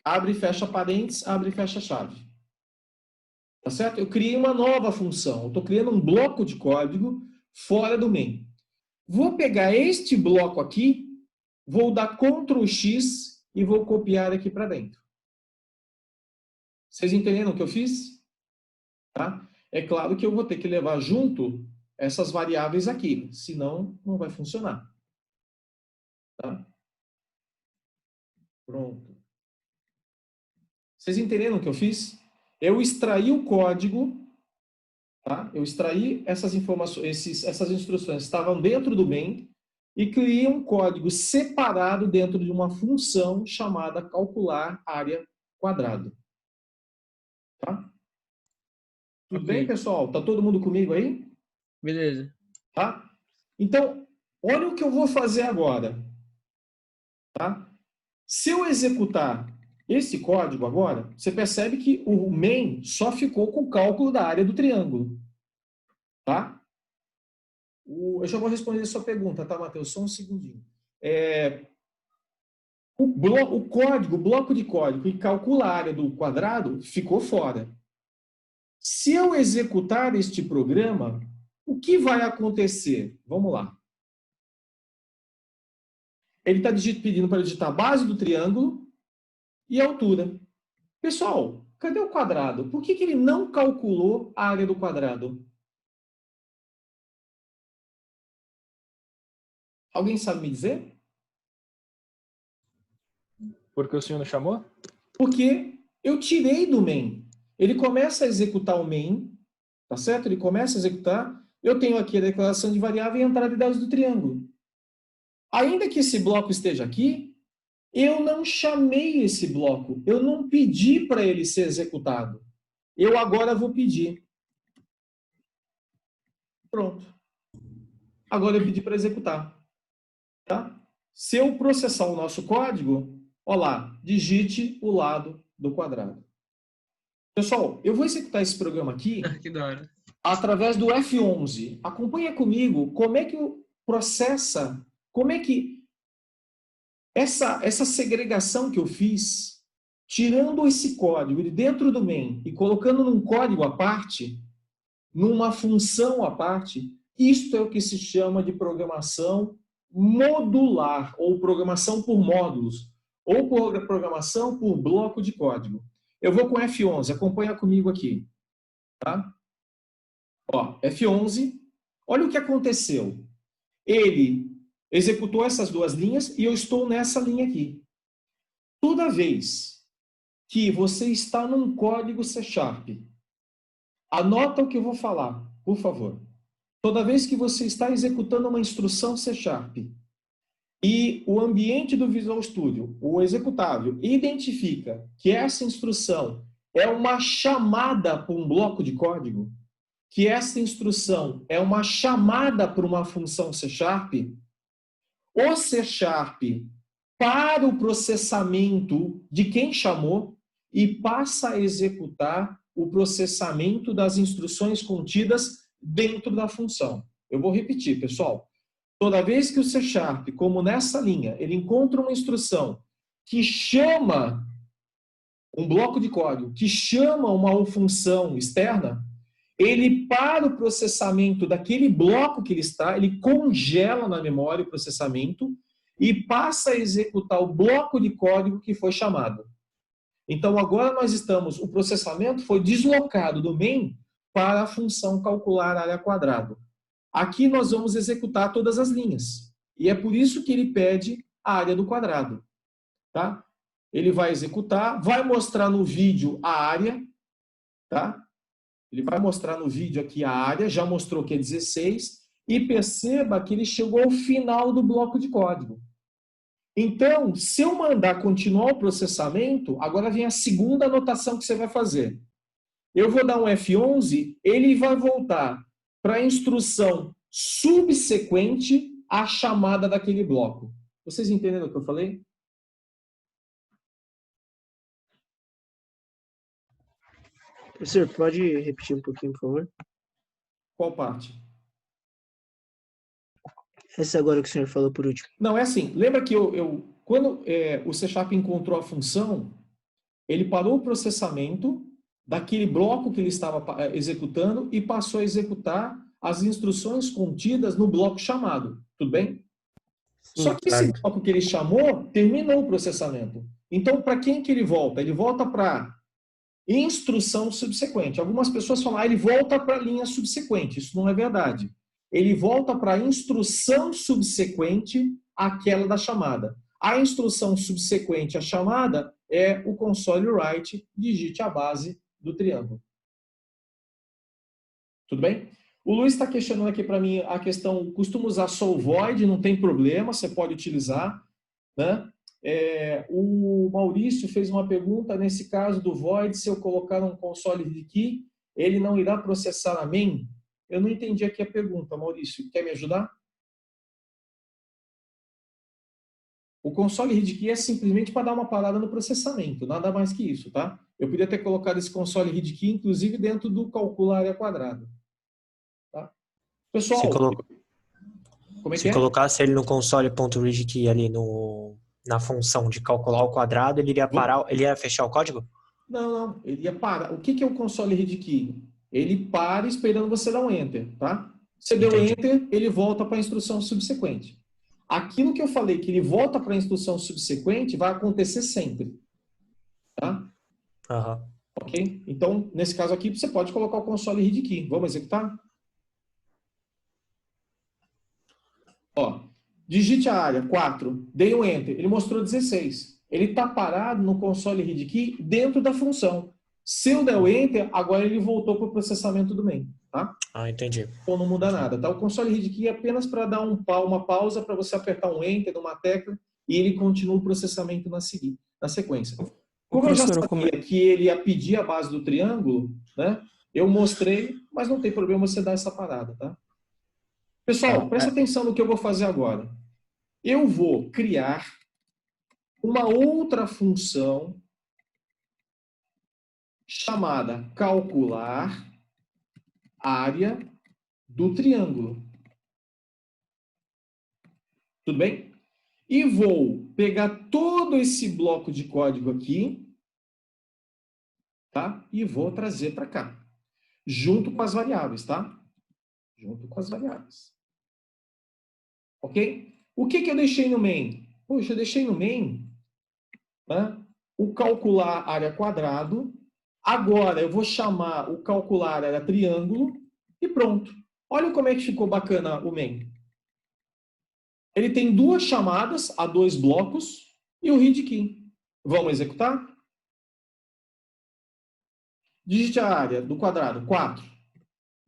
S1: Abre e fecha parênteses, abre e fecha chave. Tá certo? Eu criei uma nova função, eu estou criando um bloco de código fora do main. Vou pegar este bloco aqui, vou dar Ctrl X e vou copiar aqui para dentro. Vocês entenderam o que eu fiz? Tá? É claro que eu vou ter que levar junto essas variáveis aqui, senão não vai funcionar. Tá? Pronto. Vocês entenderam o que eu fiz? Eu extraí o código, tá? Eu extraí essas informações, essas instruções estavam dentro do main, e criei um código separado dentro de uma função chamada calcular área quadrado. Tá? Tudo bem, pessoal? Tá todo mundo comigo aí?
S2: Beleza.
S1: Tá? Então, olha o que eu vou fazer agora. Tá? Se eu executar esse código agora, você percebe que o main só ficou com o cálculo da área do triângulo. Tá? Eu já vou responder a sua pergunta, tá, Matheus? Só um segundinho. O bloco de código que calcula a área do quadrado ficou fora. Se eu executar este programa, o que vai acontecer? Vamos lá. Ele está pedindo para digitar a base do triângulo e a altura. Pessoal, cadê o quadrado? Por que ele não calculou a área do quadrado? Alguém sabe me dizer?
S8: Porque o senhor não chamou?
S1: Porque eu tirei do main. Ele começa a executar o main, tá certo? Ele começa a executar. Eu tenho aqui a declaração de variável e a entrada de dados do triângulo. Ainda que esse bloco esteja aqui, eu não chamei esse bloco. Eu não pedi para ele ser executado. Eu agora vou pedir. Pronto. Agora eu pedi para executar. Tá? Se eu processar o nosso código, olha lá, digite o lado do quadrado. Pessoal, eu vou executar esse programa aqui
S2: Que da hora.
S1: através do F11. Acompanha comigo como é que processa, como é que essa segregação que eu fiz, tirando esse código de dentro do main e colocando num código à parte, numa função à parte, isto é o que se chama de programação modular, ou programação por módulos, ou programação por bloco de código. Eu vou com F11, acompanha comigo aqui. Tá? Ó, F11, olha o que aconteceu. Ele executou essas duas linhas e eu estou nessa linha aqui. Toda vez que você está num código C#, anota o que eu vou falar, por favor. Toda vez que você está executando uma instrução C# e o ambiente do Visual Studio, o executável, identifica que essa instrução é uma chamada para um bloco de código, que essa instrução é uma chamada para uma função C#, o C# para o processamento de quem chamou e passa a executar o processamento das instruções contidas dentro da função. Eu vou repetir, pessoal. Toda vez que o C#, como nessa linha, ele encontra uma instrução que chama um bloco de código, que chama uma função externa, ele para o processamento daquele bloco que ele está, ele congela na memória o processamento e passa a executar o bloco de código que foi chamado. Então, agora nós estamos, o processamento foi deslocado do main para a função calcular área quadrada. Aqui nós vamos executar todas as linhas. E é por isso que ele pede a área do quadrado. Tá? Ele vai executar, vai mostrar no vídeo a área, tá? Ele vai mostrar no vídeo aqui a área, já mostrou que é 16, e perceba que ele chegou ao final do bloco de código. Então, se eu mandar continuar o processamento, agora vem a segunda anotação que você vai fazer. Eu vou dar um F11, ele vai voltar para a instrução subsequente à chamada daquele bloco. Vocês entenderam o que eu falei?
S3: Professor, pode repetir um pouquinho, por favor?
S1: Qual parte?
S3: Essa agora que o senhor falou por último.
S1: Não, é assim. Lembra que quando o C# encontrou a função, ele parou o processamento daquele bloco que ele estava executando e passou a executar as instruções contidas no bloco chamado. Tudo bem?
S3: Sim,
S1: Só que esse bloco que ele chamou terminou o processamento. Então, para quem que ele volta? Ele volta para instrução subsequente. Algumas pessoas falam, ele volta para a linha subsequente. Isso não é verdade. Ele volta para a instrução subsequente àquela da chamada. A instrução subsequente à chamada é o console write, digite a base do triângulo. Tudo bem? O Luiz está questionando aqui para mim a questão, costumo usar só o void, não tem problema, você pode utilizar, né? O Maurício fez uma pergunta, nesse caso do void, se eu colocar um console read key, ele não irá processar a main? Eu não entendi aqui a pergunta, Maurício. Quer me ajudar? O console read key é simplesmente para dar uma parada no processamento, nada mais que isso, tá? Eu podia ter colocado esse console read key, inclusive, dentro do calcular área quadrada. Tá? Pessoal, como é que
S4: se colocasse ele no console.read key ali na função de calcular o quadrado, ele iria parar, ele ia fechar o código?
S1: Não, ele ia parar. O que é o console read key? Ele para esperando você dar um enter, tá? Você deu enter, ele volta para a instrução subsequente. Aquilo que eu falei que ele volta para a instrução subsequente vai acontecer sempre, tá?
S4: Uhum.
S1: Ok? Então, nesse caso aqui, você pode colocar o console read key. Vamos executar? Ó, digite a área, 4, dei um enter, ele mostrou 16. Ele está parado no console read key dentro da função. Se eu der o enter, agora ele voltou para o processamento do main, tá?
S4: Ah, entendi.
S1: Então não muda nada, tá? O console read key é apenas para dar uma pausa para você apertar um enter numa tecla e ele continua o processamento na sequência. Como eu já sabia que ele ia pedir a base do triângulo, né? Eu mostrei, mas não tem problema você dar essa parada, tá? Pessoal, presta atenção no que eu vou fazer agora. Eu vou criar uma outra função chamada calcular área do triângulo. Tudo bem? E vou pegar todo esse bloco de código aqui, tá? E vou trazer para cá, junto com as variáveis, tá? Junto com as variáveis. Ok? O que eu deixei no main? Poxa, eu deixei no main, né, o calcular área quadrado. Agora eu vou chamar o calcular área triângulo e pronto. Olha como é que ficou bacana o main. Ele tem duas chamadas a dois blocos e o read key. Vamos executar? Digite a área do quadrado, 4.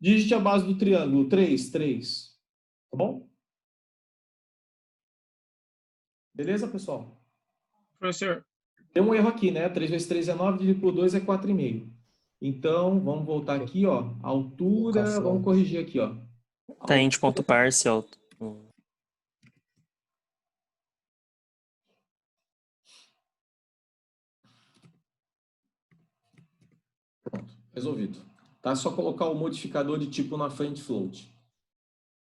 S1: Digite a base do triângulo, 3. Tá bom? Beleza, pessoal?
S2: Professor,
S1: Tem um erro aqui, né? 3 vezes 3 é 9, dividido por 2 é 4,5. Então, vamos voltar aqui, ó. Altura, vamos corrigir aqui, ó.
S9: Tá int.parcial.
S1: Pronto, resolvido. Tá? Só colocar o modificador de tipo na frente float.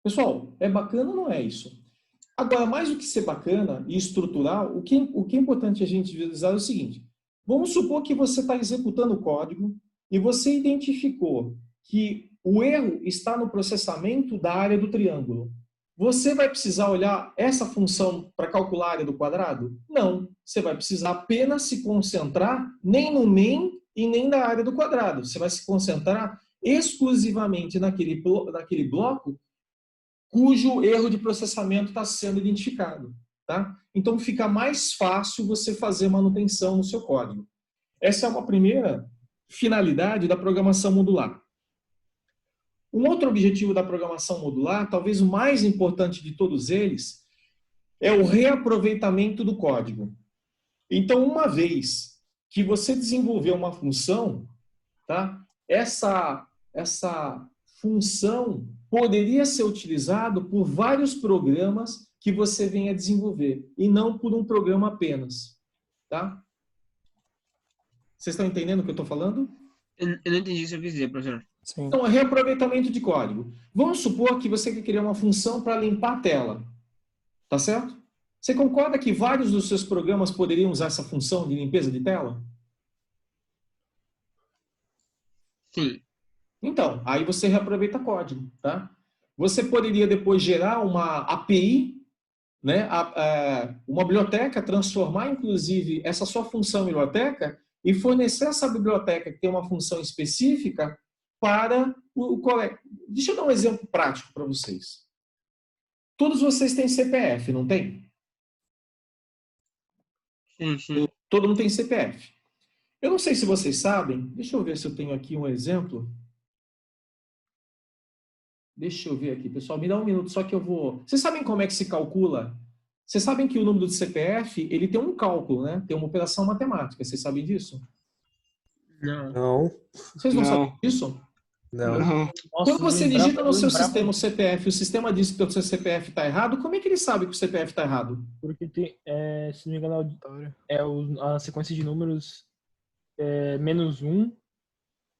S1: Pessoal, é bacana ou não é isso? Agora, mais do que ser bacana e estrutural, o que é importante a gente visualizar é o seguinte. Vamos supor que você está executando o código e você identificou que o erro está no processamento da área do triângulo. Você vai precisar olhar essa função para calcular a área do quadrado? Não. Você vai precisar apenas se concentrar nem no main e nem na área do quadrado. Você vai se concentrar exclusivamente naquele bloco cujo erro de processamento está sendo identificado. Tá? Então fica mais fácil você fazer manutenção no seu código. Essa é uma primeira finalidade da programação modular. Um outro objetivo da programação modular, talvez o mais importante de todos eles, é o reaproveitamento do código. Então, uma vez que você desenvolveu uma função, tá? Essa função poderia ser utilizado por vários programas que você venha a desenvolver, e não por um programa apenas. Tá? Vocês estão entendendo o que eu estou falando?
S2: Eu não entendi o que você quis dizer, professor.
S9: Sim.
S1: Então, é reaproveitamento de código. Vamos supor que você quer criar uma função para limpar a tela. Tá certo? Você concorda que vários dos seus programas poderiam usar essa função de limpeza de tela?
S2: Sim.
S1: Então, aí você reaproveita código, tá? Você poderia depois gerar uma API, né? Uma biblioteca, transformar inclusive essa sua função biblioteca e fornecer essa biblioteca que tem uma função específica para o colega. Deixa eu dar um exemplo prático para vocês. Todos vocês têm CPF, não tem?
S2: Sim, sim.
S1: Todo mundo tem CPF. Eu não sei se vocês sabem, deixa eu ver se eu tenho aqui um exemplo. Deixa eu ver aqui, pessoal, me dá um minuto, só que eu vou... Vocês sabem como é que se calcula? Vocês sabem que o número do CPF, ele tem um cálculo, né? Tem uma operação matemática, vocês sabem disso?
S2: Não.
S4: Não.
S1: Vocês não sabem disso?
S4: Não.
S3: Não.
S1: Quando você digita no seu sistema o
S8: porque
S1: CPF, o sistema diz que o seu CPF está errado, como é que ele sabe que o CPF está errado?
S8: tem, se não me engano, a sequência de números é menos um.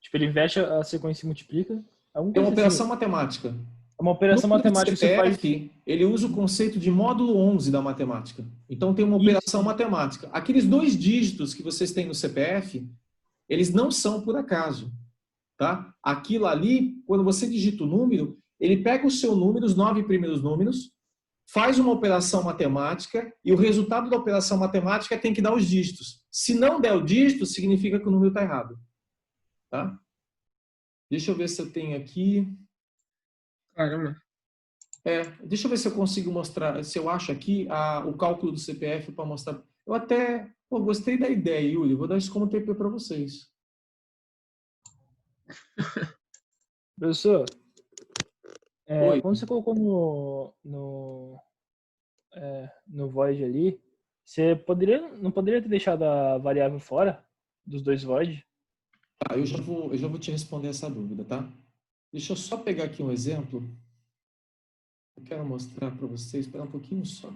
S8: Tipo, ele inverte a sequência e multiplica.
S1: É uma operação matemática.
S8: É uma operação
S1: No número de
S8: matemática que você faz.
S1: CPF, ele usa o conceito de módulo 11 da matemática. Então, tem uma operação matemática. Aqueles 2 dígitos que vocês têm no CPF, eles não são por acaso. Tá? Aquilo ali, quando você digita o número, ele pega o seu número, os 9 primeiros números, faz uma operação matemática e o resultado da operação matemática tem que dar os dígitos. Se não der o dígito, significa que o número está errado. Tá? Deixa eu ver se eu tenho aqui.
S2: Caramba.
S1: Deixa eu ver se eu consigo mostrar, se eu acho aqui o cálculo do CPF para mostrar. Eu até gostei da ideia, Yuri. Vou dar isso como TP para vocês.
S8: Professor,
S1: Oi.
S8: quando você colocou no void ali, você não poderia ter deixado a variável fora dos 2 void?
S1: Tá, eu já vou te responder essa dúvida, tá? Deixa eu só pegar aqui um exemplo. Eu quero mostrar para vocês, espera um pouquinho só.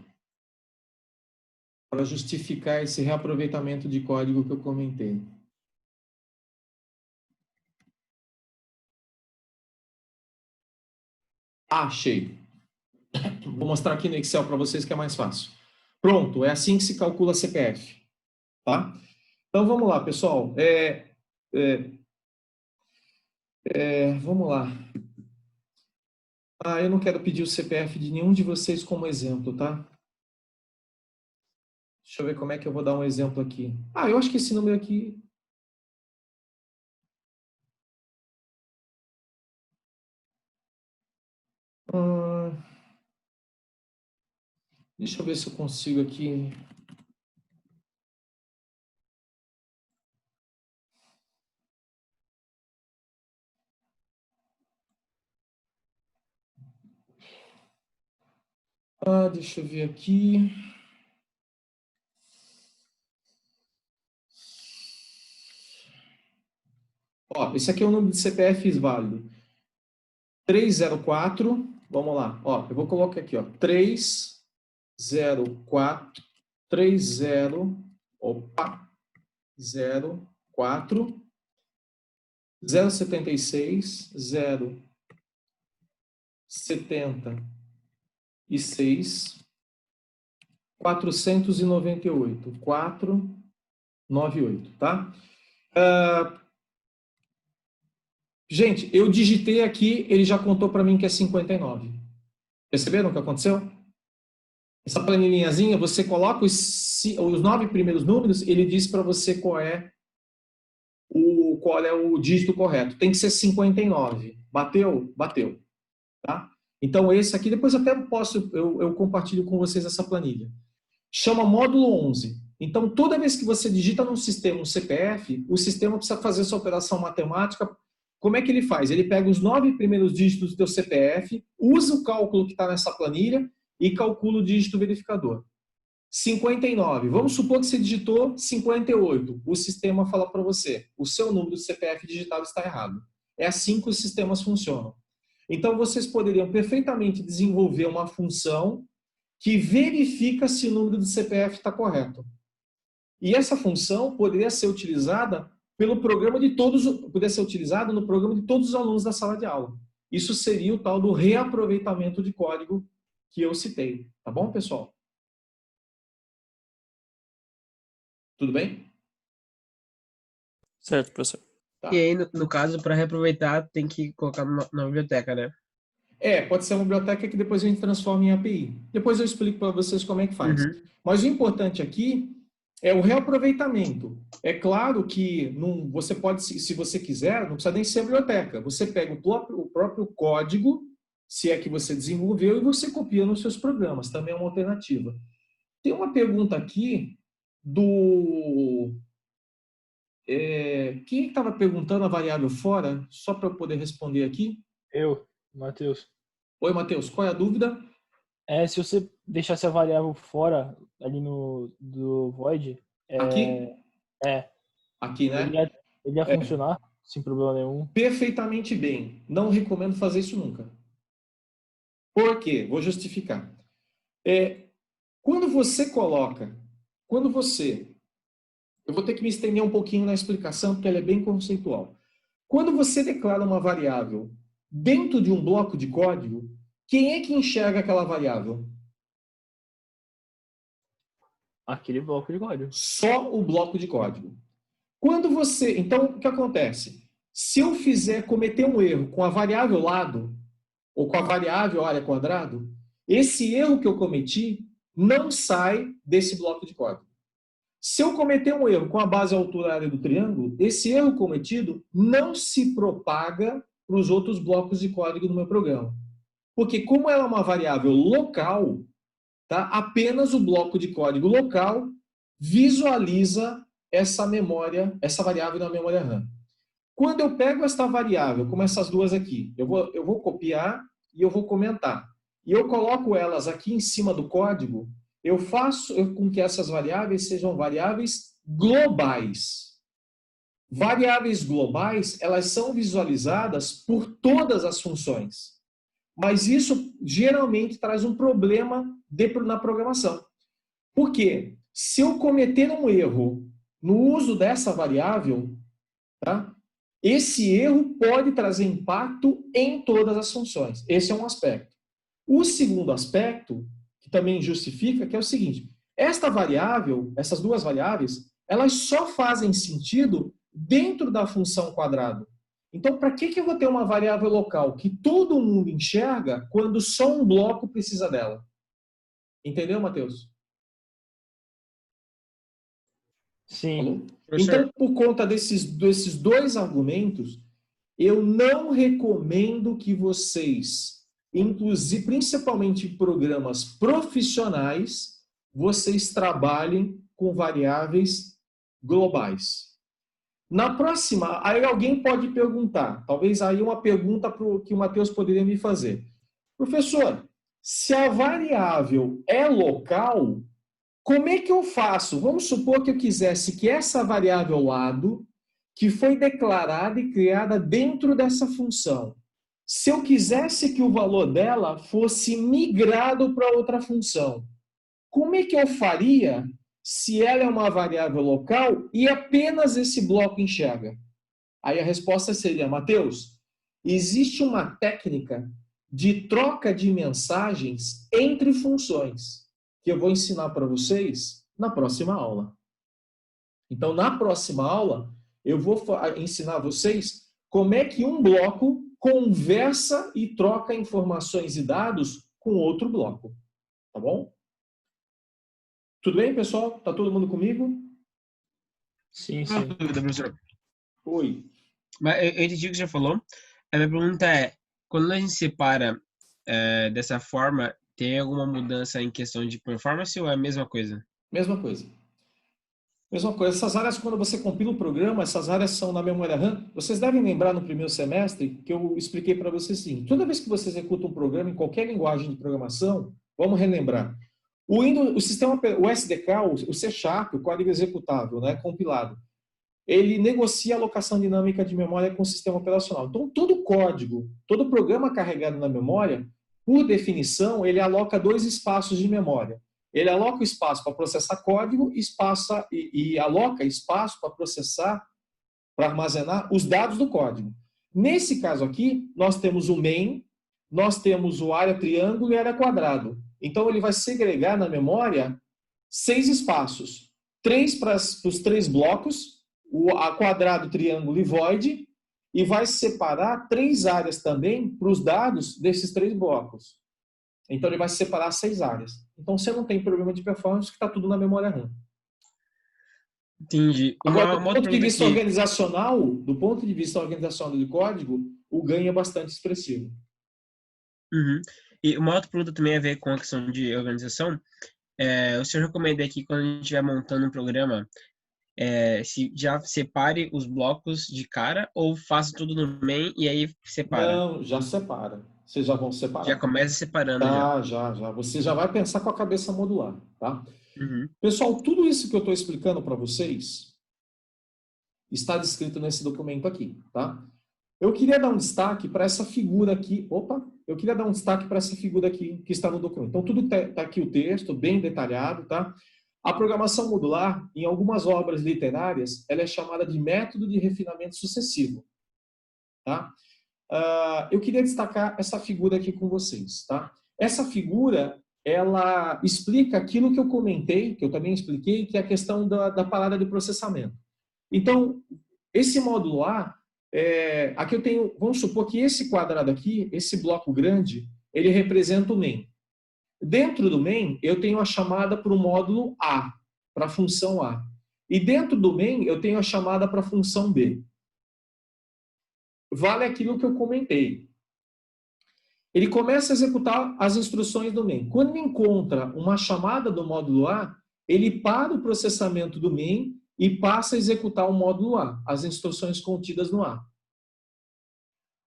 S1: Para justificar esse reaproveitamento de código que eu comentei. Achei. Vou mostrar aqui no Excel para vocês que é mais fácil. Pronto, é assim que se calcula CPF. Tá? Então vamos lá, pessoal. Vamos lá. Eu não quero pedir o CPF de nenhum de vocês como exemplo, tá? Deixa eu ver como é que eu vou dar um exemplo aqui. Eu acho que esse número aqui... Deixa eu ver se eu consigo aqui... deixa eu ver aqui... Ó, esse aqui é o número de CPF válido. 304, vamos lá. Ó, eu vou colocar aqui, ó, 304, 04, 076, 076, 498, 498, tá? Gente, eu digitei aqui, ele já contou para mim que é 59. Perceberam o que aconteceu? Essa planilhazinha, você coloca os 9 primeiros números, ele diz para você qual é o dígito correto. Tem que ser 59. Bateu? Bateu. Tá? Então, esse aqui, depois até eu compartilho com vocês essa planilha. Chama módulo 11. Então, toda vez que você digita num sistema um CPF, o sistema precisa fazer essa operação matemática. Como é que ele faz? Ele pega os 9 primeiros dígitos do teu CPF, usa o cálculo que está nessa planilha e calcula o dígito verificador. 59. Vamos supor que você digitou 58. O sistema fala para você, o seu número de CPF digitado está errado. É assim que os sistemas funcionam. Então, vocês poderiam perfeitamente desenvolver uma função que verifica se o número de CPF está correto. E essa função poderia ser utilizada pelo programa de todos, poderia ser utilizada no programa de todos os alunos da sala de aula. Isso seria o tal do reaproveitamento de código que eu citei. Tá bom, pessoal? Tudo bem?
S9: Certo, professor.
S1: Tá.
S2: E aí, no caso, para reaproveitar, tem que colocar na biblioteca, né?
S1: Pode ser uma biblioteca que depois a gente transforma em API. Depois eu explico para vocês como é que faz. Mas o importante aqui é o reaproveitamento. É claro que você pode, se você quiser, não precisa nem ser a biblioteca. Você pega o próprio código, se é que você desenvolveu, e você copia nos seus programas. Também é uma alternativa. Tem uma pergunta aqui do... quem estava perguntando a variável fora? Só para eu poder responder aqui.
S8: Eu, Matheus.
S1: Oi, Matheus. Qual é a dúvida?
S8: Se você deixasse a variável fora ali do void...
S1: Aqui? Aqui, né?
S8: Ele ia funcionar sem problema nenhum.
S1: Perfeitamente bem. Não recomendo fazer isso nunca. Por quê? Vou justificar. Quando você... Eu vou ter que me estender um pouquinho na explicação, porque ela é bem conceitual. Quando você declara uma variável dentro de um bloco de código, quem é que enxerga aquela variável?
S8: Aquele bloco de código.
S1: Só o bloco de código. Quando você... Então, o que acontece? Se eu cometer um erro com a variável lado, ou com a variável área quadrado, esse erro que eu cometi não sai desse bloco de código. Se eu cometer um erro com a base altura área do triângulo, esse erro cometido não se propaga para os outros blocos de código do meu programa. Porque como ela é uma variável local, tá? Apenas o bloco de código local visualiza essa variável na memória RAM. Quando eu pego esta variável, como essas duas aqui, eu vou copiar e eu vou comentar. E eu coloco elas aqui em cima do código, eu faço com que essas variáveis sejam variáveis globais. Variáveis globais, elas são visualizadas por todas as funções. Mas isso geralmente traz um problema na programação. Por quê? Se eu cometer um erro no uso dessa variável, tá? Esse erro pode trazer impacto em todas as funções. Esse é um aspecto. O segundo aspecto, que também justifica, que é o seguinte: essas duas variáveis, elas só fazem sentido dentro da função quadrado. Então, para que eu vou ter uma variável local que todo mundo enxerga quando só um bloco precisa dela? Entendeu, Matheus?
S8: Sim.
S1: Então, por conta desses dois argumentos, eu não recomendo que vocês, inclusive, principalmente em programas profissionais, vocês trabalhem com variáveis globais. Na próxima, aí alguém pode perguntar, talvez aí uma pergunta que o Matheus poderia me fazer. Professor, se a variável é local, como é que eu faço? Vamos supor que eu quisesse que essa variável lado, que foi declarada e criada dentro dessa função. Se eu quisesse que o valor dela fosse migrado para outra função, como é que eu faria se ela é uma variável local e apenas esse bloco enxerga? Aí a resposta seria, Matheus, existe uma técnica de troca de mensagens entre funções, que eu vou ensinar para vocês na próxima aula. Então, na próxima aula, eu vou ensinar a vocês como é que um bloco conversa e troca informações e dados com outro bloco. Tá bom? Tudo bem, pessoal? Tá todo mundo comigo?
S8: Sim,
S2: Uma
S8: sim.
S2: dúvida, professor.
S1: Oi.
S2: Mas eu entendi o que você já falou. A minha pergunta é, quando a gente separa dessa forma, tem alguma mudança em questão de performance ou é a mesma coisa?
S1: Mesma coisa. Mesma coisa. Essas áreas, quando você compila o programa, essas áreas são na memória RAM. Vocês devem lembrar no primeiro semestre que eu expliquei para vocês assim, toda vez que você executa um programa em qualquer linguagem de programação, vamos relembrar. O sistema, o SDK, o C#, o código executável, né, compilado, ele negocia a alocação dinâmica de memória com o sistema operacional. Então, todo código, todo programa carregado na memória, por definição, ele aloca 2 espaços de memória. Ele aloca o espaço para processar código e aloca espaço para processar, para armazenar os dados do código. Nesse caso aqui, nós temos o main, nós temos o área triângulo e área quadrado. Então, ele vai segregar na memória 6 espaços. 3 para os 3 blocos, a quadrado, triângulo e void, e vai separar 3 áreas também para os dados desses 3 blocos. Então, ele vai separar 6 áreas. Então, você não tem problema de performance, que está tudo na memória RAM.
S2: Entendi.
S1: Agora, do ponto de vista organizacional, do ponto de vista organizacional do código, o ganho é bastante expressivo.
S2: Uhum. E uma outra pergunta também a ver com a questão de organização. O senhor recomenda que quando a gente estiver montando um programa, se já separe os blocos de cara ou faça tudo no main e aí separa?
S1: Não, já separa. Vocês já vão separar.
S2: Já começa separando
S1: já. Você já vai pensar com a cabeça modular, tá?
S2: Uhum.
S1: Pessoal, tudo isso que eu estou explicando para vocês está descrito nesse documento aqui, tá? Eu queria dar um destaque para essa figura aqui. Eu queria dar um destaque para essa figura aqui que está no documento. Então, tudo está aqui o texto, bem detalhado, tá? A programação modular, em algumas obras literárias, ela é chamada de método de refinamento sucessivo, tá? Eu queria destacar essa figura aqui com vocês, tá? Essa figura, ela explica aquilo que eu comentei, que eu também expliquei, que é a questão da parada de processamento. Então, esse módulo A, aqui eu tenho, vamos supor que esse quadrado aqui, esse bloco grande, ele representa o main. Dentro do main, eu tenho a chamada para o módulo A, para a função A. E dentro do main, eu tenho a chamada para a função B. Vale aquilo que eu comentei. Ele começa a executar as instruções do main. Quando ele encontra uma chamada do módulo A, ele para o processamento do main e passa a executar o módulo A, as instruções contidas no A.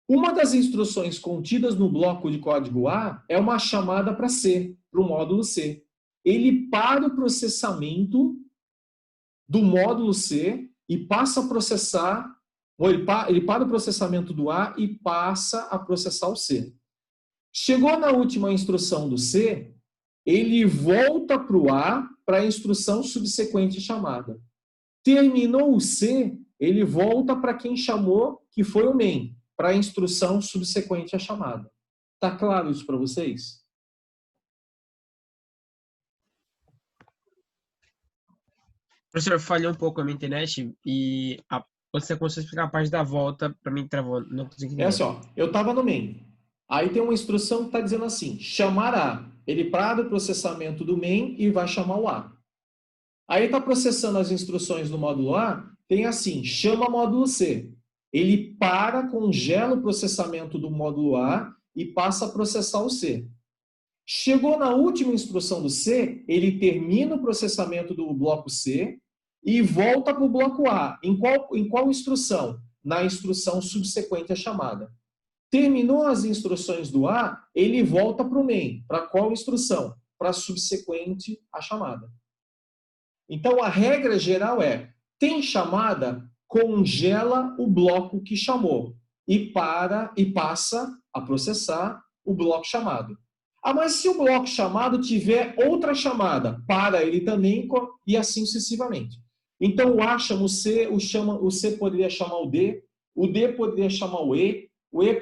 S1: Uma das instruções contidas no bloco de código A é uma chamada para C, para o módulo C. Ele para o processamento do módulo C e passa a processar, ou ele para o processamento do A e passa a processar o C. Chegou na última instrução do C, ele volta para o A para a instrução subsequente chamada. Terminou o C, ele volta para quem chamou, que foi o main, para a instrução subsequente à chamada. Tá claro isso para vocês?
S2: Professor, falhou um pouco a minha internet e você começou a explicar a parte da volta, para mim travou, não consegui entender.
S1: É assim, ó, eu estava no main. Aí tem uma instrução que está dizendo assim, chamar A. Ele para o processamento do main e vai chamar o A. Aí está processando as instruções do módulo A, tem assim, chama módulo C. Ele congela o processamento do módulo A e passa a processar o C. Chegou na última instrução do C, ele termina o processamento do bloco C e volta para o bloco A. Em qual instrução? Na instrução subsequente à chamada. Terminou as instruções do A, ele volta para o main. Para qual instrução? Para a subsequente à chamada. Então, a regra geral é, tem chamada, congela o bloco que chamou e passa a processar o bloco chamado. Ah, mas se o bloco chamado tiver outra chamada, para ele também e assim sucessivamente. Então o A chama o C, o C poderia chamar o D poderia chamar o E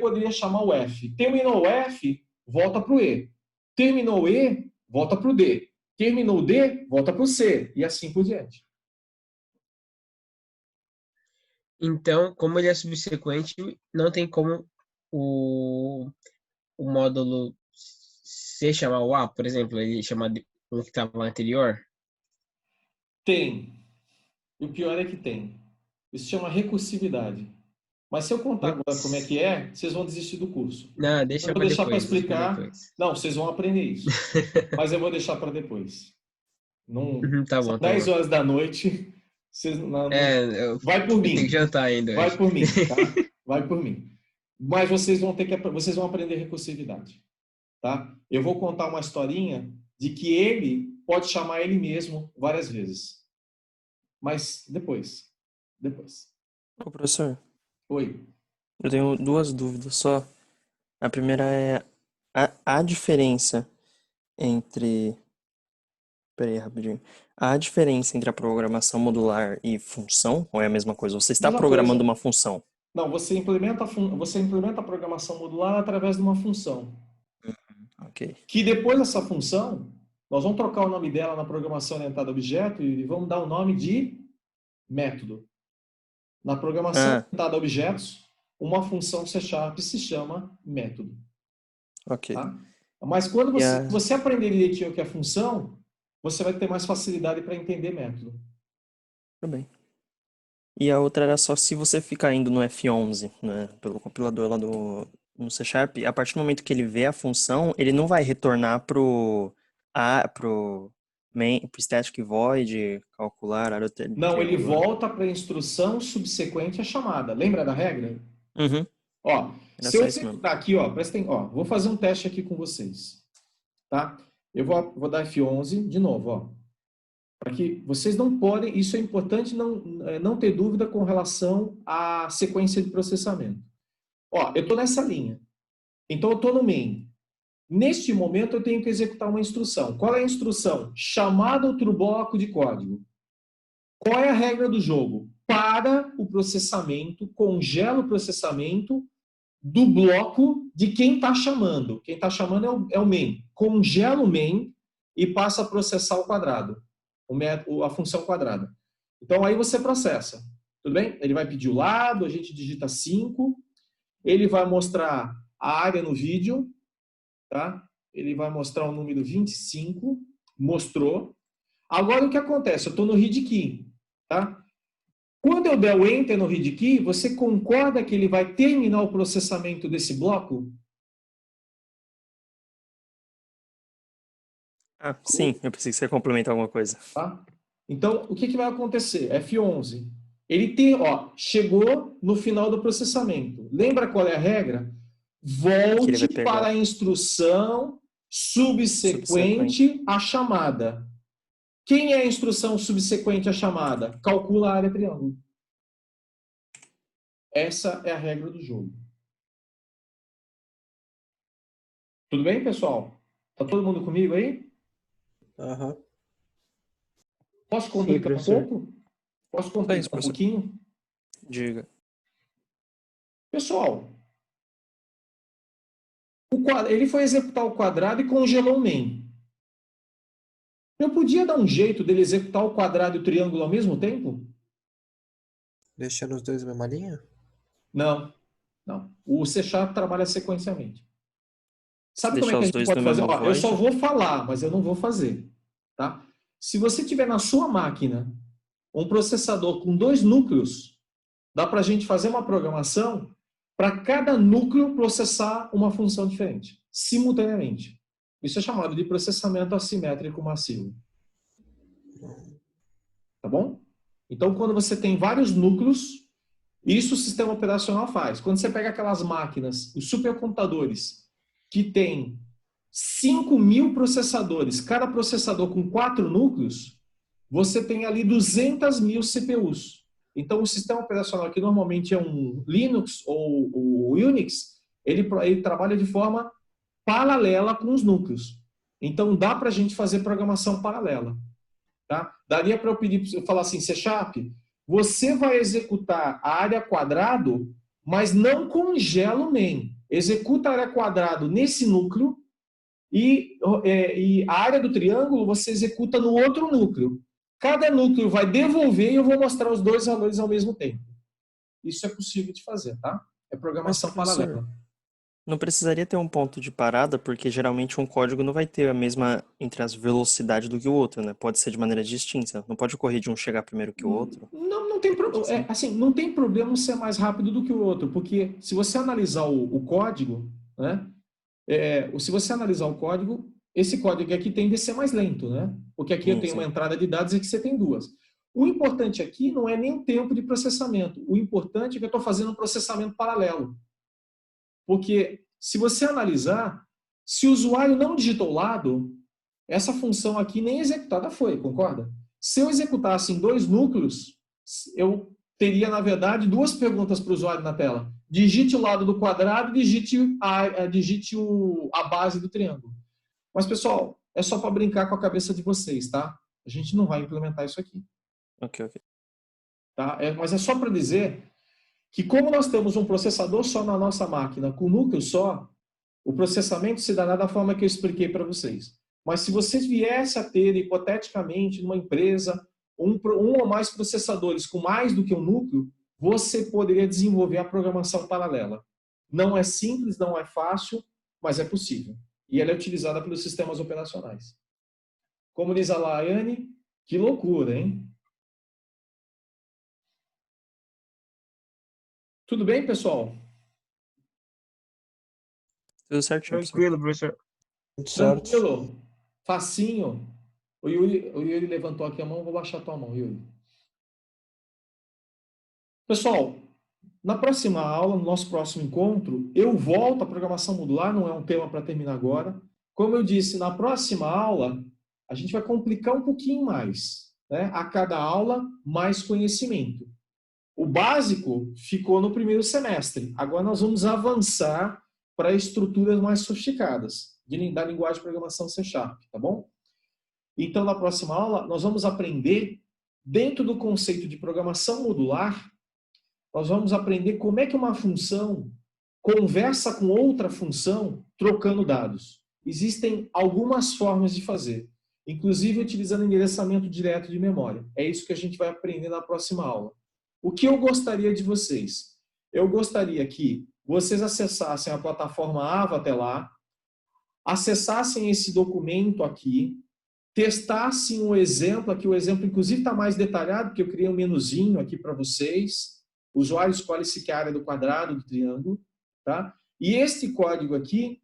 S1: poderia chamar o F. Terminou o F, volta para o E. Terminou o E, volta para o D. Terminou o D, volta para o C. E assim por diante.
S2: Então, como ele é subsequente, não tem como o módulo C chamar o A, por exemplo, ele chama um que estava anterior?
S1: Tem. E o pior é que tem. Isso chama recursividade. Mas se eu contar agora como é que é, vocês vão desistir do curso.
S2: Não, deixa
S1: Eu vou
S2: para
S1: deixar para
S2: depois. deixa pra
S1: explicar.
S2: depois.
S1: Não, vocês vão aprender isso. Mas eu vou deixar para depois. Não,
S2: Tá
S1: são
S2: bom, tá
S1: 10
S2: bom.
S1: horas da noite. Vocês
S2: Eu
S1: vai por
S2: tenho
S1: mim.
S2: que jantar ainda.
S1: Vai
S2: hoje.
S1: por mim, tá? Vai por mim. Mas vocês vão aprender recursividade, tá? Eu vou contar uma historinha de que ele pode chamar ele mesmo várias vezes. Mas depois.
S9: Ô, professor,
S1: Oi.
S9: eu tenho duas dúvidas só. A primeira é a diferença entre... Peraí, rapidinho. Há diferença entre a programação modular e função? Ou é a mesma coisa? Você está
S1: Mesma
S9: programando
S1: coisa.
S9: uma função?
S1: Não, você implementa a programação modular através de uma função.
S9: Ok.
S1: Que depois dessa função, nós vamos trocar o nome dela na programação orientada a objeto e vamos dar o nome de método. Na programação orientada a objetos, uma função C# se chama método.
S9: Ok.
S1: Tá? Mas quando você aprender direitinho o que é função, você vai ter mais facilidade para entender método.
S9: Tudo bem. E a outra era só se você ficar indo no F11, né, pelo compilador lá no C#, a partir do momento que ele vê a função, ele não vai retornar pro static void, calcular,
S1: Não, ele volta para a instrução subsequente à chamada. Lembra da regra?
S9: Uhum.
S1: Ó, se eu executar aqui, ó, prestem, ó, vou fazer um teste aqui com vocês, tá? Eu vou dar F11 de novo, ó. Para que vocês não podem, isso é importante não ter dúvida com relação à sequência de processamento. Ó, eu estou nessa linha. Então eu estou no main. Neste momento eu tenho que executar uma instrução. Qual é a instrução? Chamar outro bloco de código. Qual é a regra do jogo? Para o processamento, congela o processamento do bloco de quem está chamando. Quem está chamando é o main. Congela o main e passa a processar o quadrado, a função quadrada. Então aí você processa. Tudo bem? Ele vai pedir o lado, a gente digita 5. Ele vai mostrar a área no vídeo. Tá? Ele vai mostrar o número 25. Mostrou. Agora o que acontece? Eu estou no read key. Tá? Quando eu der o Enter no read key, você concorda que ele vai terminar o processamento desse bloco?
S9: Sim, eu pensei que você ia complementar alguma coisa.
S1: Tá? Então, o que vai acontecer? F11. Ele chegou no final do processamento. Lembra qual é a regra? Volte para a instrução subsequente à chamada. Quem é a instrução subsequente à chamada? Calcula a área triângulo. Essa é a regra do jogo. Tudo bem, pessoal? Tá todo mundo comigo aí?
S4: Aham.
S1: Posso complicar um pouco? Posso complicar um pouquinho?
S9: Diga.
S1: Pessoal, ele foi executar o quadrado e congelou o main. Eu podia dar um jeito dele executar o quadrado e o triângulo ao mesmo tempo?
S4: Deixando os dois na mesma linha?
S1: Não. O C# trabalha sequencialmente. Sabe como é que a gente
S9: dois
S1: pode fazer? Ó, eu
S9: void?
S1: só vou falar, mas eu não vou fazer. Tá? Se você tiver na sua máquina um processador com 2 núcleos, dá para a gente fazer uma programação para cada núcleo processar uma função diferente, simultaneamente. Isso é chamado de processamento assimétrico massivo. Tá bom? Então, quando você tem vários núcleos, isso o sistema operacional faz. Quando você pega aquelas máquinas, os supercomputadores, que tem 5.000 processadores, cada processador com 4 núcleos, você tem ali 200.000 CPUs. Então, o sistema operacional que normalmente é um Linux ou o Unix, ele trabalha de forma paralela com os núcleos. Então, dá para a gente fazer programação paralela. Tá? Daria para eu falar assim, C#, você vai executar a área quadrado, mas não congela o main. Executa a área quadrado nesse núcleo e a área do triângulo você executa no outro núcleo. Cada núcleo vai devolver e eu vou mostrar os dois valores ao mesmo tempo. Isso é possível de fazer, tá? É programação paralela.
S9: Não precisaria ter um ponto de parada, porque geralmente um código não vai ter a mesma, entre as velocidade do que o outro, né? Pode ser de maneira distinta. Não pode ocorrer de um chegar primeiro que o outro.
S1: Não tem problema. Não tem problema ser mais rápido do que o outro, porque se você analisar o código, né? Se você analisar o código, esse código aqui tende a ser mais lento, né? Porque aqui eu tenho uma entrada de dados e aqui você tem duas. O importante aqui não é nem o tempo de processamento. O importante é que eu estou fazendo um processamento paralelo. Porque se você analisar, se o usuário não digitou o lado, essa função aqui nem executada foi, concorda? Se eu executasse em dois núcleos, eu teria, na verdade, duas perguntas para o usuário na tela. Digite o lado do quadrado e digite a base do triângulo. Mas, pessoal, é só para brincar com a cabeça de vocês, tá? A gente não vai implementar isso aqui.
S9: Ok.
S1: Tá? Mas é só para dizer que como nós temos um processador só na nossa máquina, com núcleo só, o processamento se dará da forma que eu expliquei para vocês. Mas se vocês viessem a ter, hipoteticamente, numa empresa, um ou mais processadores com mais do que um núcleo, você poderia desenvolver a programação paralela. Não é simples, não é fácil, mas é possível. E ela é utilizada pelos sistemas operacionais. Como diz a Laiane, que loucura, hein? Tudo bem, pessoal?
S9: Tudo certinho.
S2: Tranquilo, professor.
S4: Tudo certo.
S1: Tranquilo? Facinho? O Yuri levantou aqui a mão, vou baixar a tua mão, Yuri. Pessoal, na próxima aula, no nosso próximo encontro, eu volto à programação modular, não é um tema para terminar agora. Como eu disse, na próxima aula, a gente vai complicar um pouquinho mais, né? A cada aula, mais conhecimento. O básico ficou no primeiro semestre. Agora nós vamos avançar para estruturas mais sofisticadas da linguagem de programação C#, tá bom? Então, na próxima aula, nós vamos aprender, dentro do conceito de programação modular, nós vamos aprender como é que uma função conversa com outra função trocando dados. Existem algumas formas de fazer, inclusive utilizando endereçamento direto de memória. É isso que a gente vai aprender na próxima aula. O que eu gostaria de vocês? Eu gostaria que vocês acessassem a plataforma AVA até lá, acessassem esse documento aqui, testassem o exemplo aqui, o exemplo inclusive está mais detalhado, porque eu criei um menuzinho aqui para vocês. O usuário escolhe se quer a área do quadrado, do triângulo, tá? E este código aqui,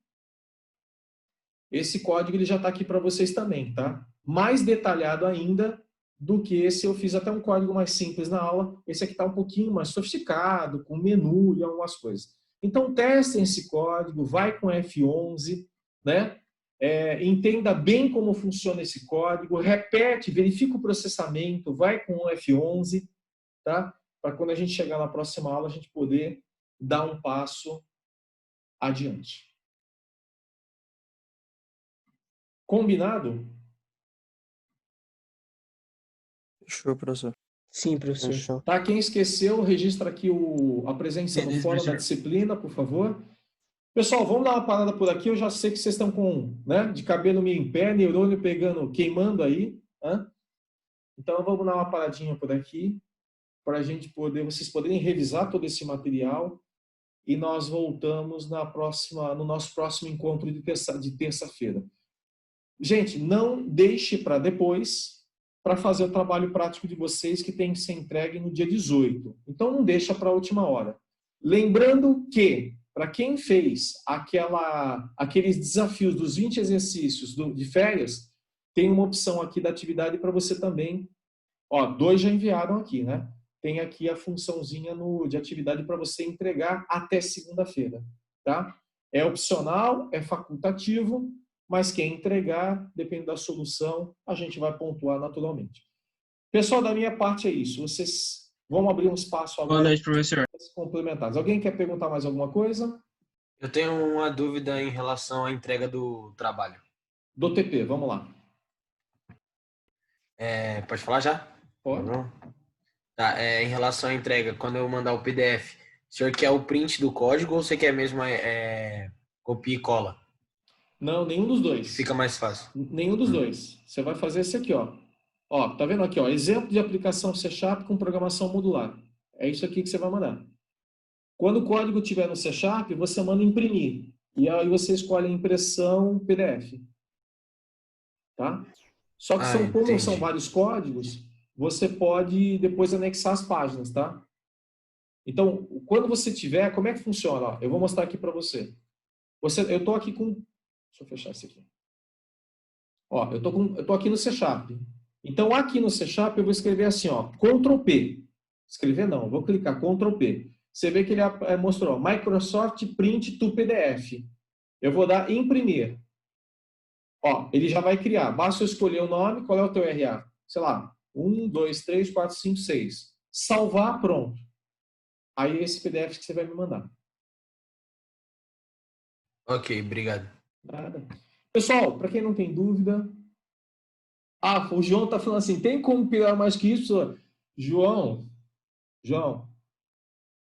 S1: esse código ele já está aqui para vocês também, tá? Mais detalhado ainda do que esse, eu fiz até um código mais simples na aula. Esse aqui está um pouquinho mais sofisticado, com menu e algumas coisas. Então, testem esse código, vai com F11, né? Entenda bem como funciona esse código, repete, verifica o processamento, vai com o F11, tá? Para quando a gente chegar na próxima aula, a gente poder dar um passo adiante. Combinado?
S9: Fechou, professor.
S3: Sim, professor.
S9: Fechou.
S1: Tá, quem esqueceu, registra aqui a presença no fórum da disciplina, por favor. Pessoal, vamos dar uma parada por aqui. Eu já sei que vocês estão com, né, de cabelo meio em pé, neurônio queimando aí. Né? Então, vamos dar uma paradinha por aqui, para vocês poderem revisar todo esse material. E nós voltamos no nosso próximo encontro de terça-feira. Gente, não deixe para depois, para fazer o trabalho prático de vocês, que tem que ser entregue no dia 18. Então, não deixa para a última hora. Lembrando que, para quem fez aqueles desafios dos 20 exercícios de férias, tem uma opção aqui da atividade para você também. Ó, 2 já enviaram aqui, né? Tem aqui a funçãozinha de atividade para você entregar até segunda-feira, tá? É opcional, é facultativo, mas quem entregar, depende da solução, a gente vai pontuar naturalmente. Pessoal, da minha parte é isso. Vocês Vamos abrir um espaço
S2: Boa
S1: agora
S2: noite, professor.
S1: para se complementares. Alguém quer perguntar mais alguma coisa?
S6: Eu tenho uma dúvida em relação à entrega do trabalho.
S1: Do TP, vamos lá.
S6: Pode falar já?
S1: Pode.
S6: Tá, em relação à entrega, quando eu mandar o PDF, o senhor quer o print do código ou você quer mesmo copia e cola?
S1: Não, nenhum dos dois.
S6: Fica mais fácil.
S1: Nenhum dos dois. Você vai fazer esse aqui, ó. Ó, tá vendo aqui, ó? Exemplo de aplicação C# com programação modular. É isso aqui que você vai mandar. Quando o código estiver no C#, você manda imprimir. E aí você escolhe a impressão PDF. Tá? Só que como são vários códigos, você pode depois anexar as páginas, tá? Então, quando você tiver, como é que funciona? Ó, eu vou mostrar aqui para você. Eu estou aqui com... Deixa eu fechar isso aqui. Ó, eu tô aqui no C#. Então, aqui no C# eu vou escrever assim, ó, Ctrl P. Escrever não, eu vou clicar Ctrl P. Você vê que ele mostrou, Microsoft Print to PDF. Eu vou dar imprimir. Ó, ele já vai criar. Basta eu escolher o nome, qual é o teu RA? Sei lá, 1, 2, 3, 4, 5, 6. Salvar, pronto. Aí esse PDF que você vai me mandar.
S6: Ok, obrigado.
S1: Nada. Pessoal, para quem não tem dúvida... o João está falando assim, tem como pirar mais que isso? João,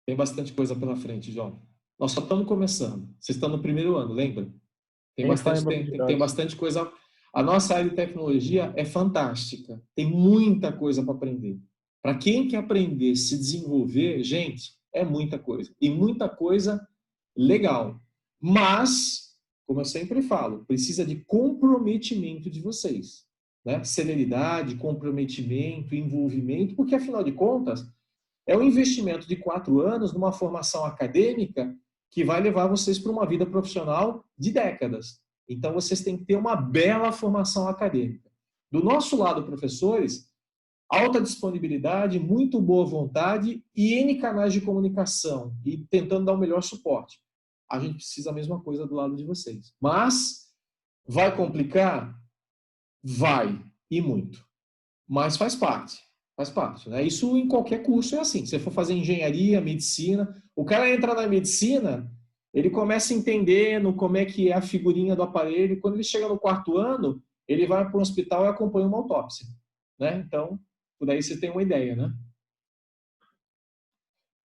S1: tem bastante coisa pela frente, João. Nós só estamos começando. Vocês estão no primeiro ano, lembra? Tem bastante coisa. A nossa área de tecnologia é fantástica. Tem muita coisa para aprender. Para quem quer aprender, se desenvolver, gente, é muita coisa. E muita coisa legal. Mas, como eu sempre falo, precisa de comprometimento de vocês. Né? Celeridade, comprometimento, envolvimento, porque, afinal de contas, é um investimento de 4 anos numa formação acadêmica que vai levar vocês para uma vida profissional de décadas. Então, vocês têm que ter uma bela formação acadêmica. Do nosso lado, professores, alta disponibilidade, muito boa vontade e N canais de comunicação e tentando dar o melhor suporte. A gente precisa a mesma coisa do lado de vocês. Mas, vai complicar? Vai, e muito. Mas faz parte. Faz parte. Né? Isso em qualquer curso é assim. Se você for fazer engenharia, medicina, o cara entra na medicina, ele começa entendendo como é que é a figurinha do aparelho, e quando ele chega no 4º ano, ele vai para um hospital e acompanha uma autópsia. Né? Então, por aí você tem uma ideia. Né?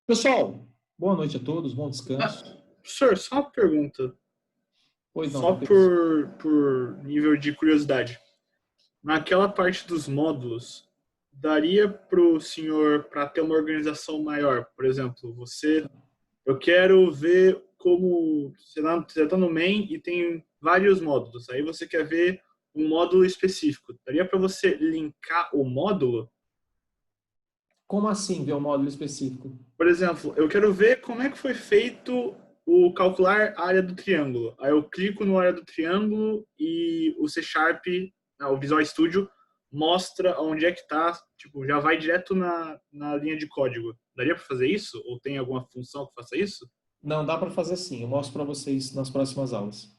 S1: Pessoal, boa noite a todos, bom descanso.
S10: Professor, só uma pergunta.
S1: Pois não,
S10: só por nível de curiosidade. Naquela parte dos módulos, daria para o senhor, para ter uma organização maior? Por exemplo, eu quero ver como você está no main e tem vários módulos. Aí você quer ver um módulo específico. Daria para você linkar o módulo?
S1: Como assim ver um módulo específico?
S10: Por exemplo, eu quero ver como é que foi feito o calcular a área do triângulo. Aí eu clico no área do triângulo e o C#, o Visual Studio, mostra onde é que está, tipo, já vai direto na linha de código. Daria para fazer isso? Ou tem alguma função que faça isso?
S1: Não, dá para fazer sim. Eu mostro para vocês nas próximas aulas.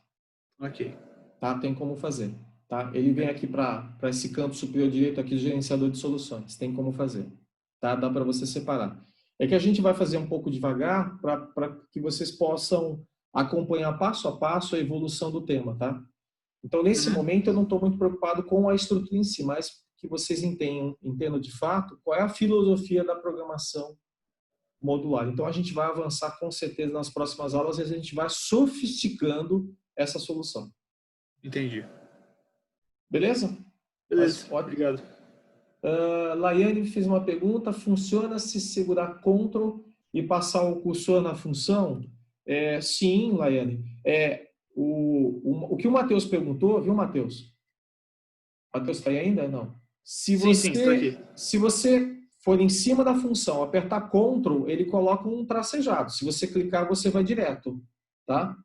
S10: Ok.
S1: Tá? Tem como fazer. Tá? Ele vem aqui para esse campo superior direito aqui do gerenciador de soluções. Tem como fazer. Tá? Dá para você separar. É que a gente vai fazer um pouco devagar para que vocês possam acompanhar passo a passo a evolução do tema. Tá? Então, nesse momento, eu não estou muito preocupado com a estrutura em si, mas que vocês entendam de fato qual é a filosofia da programação modular. Então, a gente vai avançar com certeza nas próximas aulas e a gente vai sofisticando essa solução.
S10: Entendi.
S1: Beleza?
S10: Beleza, obrigado.
S1: Laiane fez uma pergunta, funciona se segurar Ctrl e passar o cursor na função? Sim, Laiane. O que o Matheus perguntou, viu, Matheus? Matheus está aí ainda? Não. Sim, estou aqui. Se você for em cima da função, apertar Ctrl, ele coloca um tracejado. Se você clicar, você vai direto. Tá?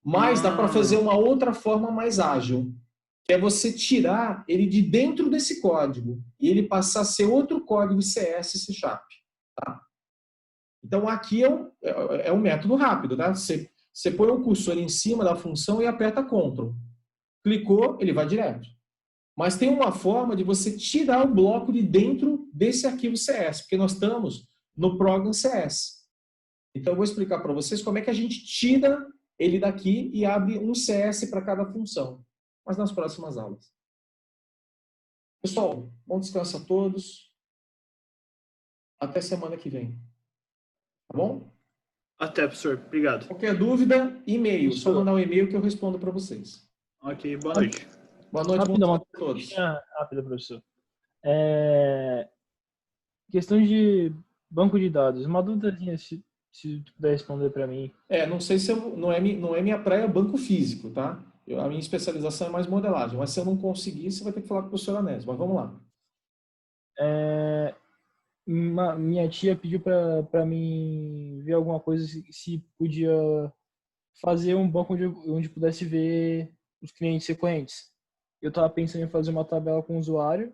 S1: Mas dá para fazer uma outra forma mais ágil, que é você tirar ele de dentro desse código e ele passar a ser outro código CS C#. Tá? Então, aqui é um método rápido. Tá? Você põe o cursor em cima da função e aperta Ctrl. Clicou, ele vai direto. Mas tem uma forma de você tirar o bloco de dentro desse arquivo CS, porque nós estamos no Program CS. Então, eu vou explicar para vocês como é que a gente tira ele daqui e abre um CS para cada função, mas nas próximas aulas. Pessoal, bom descanso a todos. Até semana que vem. Tá bom?
S10: Até, professor. Obrigado.
S1: Qualquer dúvida, e-mail. Só
S8: Isso.
S1: mandar um e-mail que eu respondo para vocês.
S10: Ok, boa noite.
S1: Boa noite, bom
S8: Rápido, uma
S1: descanso a todos.
S8: coisinha rápida, professor. Questão de banco de dados. Uma dúvidazinha, se tu puder responder para mim.
S1: Não sei se não é minha praia banco físico, tá? A minha especialização é mais modelagem, mas se eu não conseguir, você vai ter que falar com o professor Anésio. Mas vamos lá.
S8: Minha tia pediu para mim ver alguma coisa, se podia fazer um banco onde pudesse ver os clientes recorrentes. Eu estava pensando em fazer uma tabela com o usuário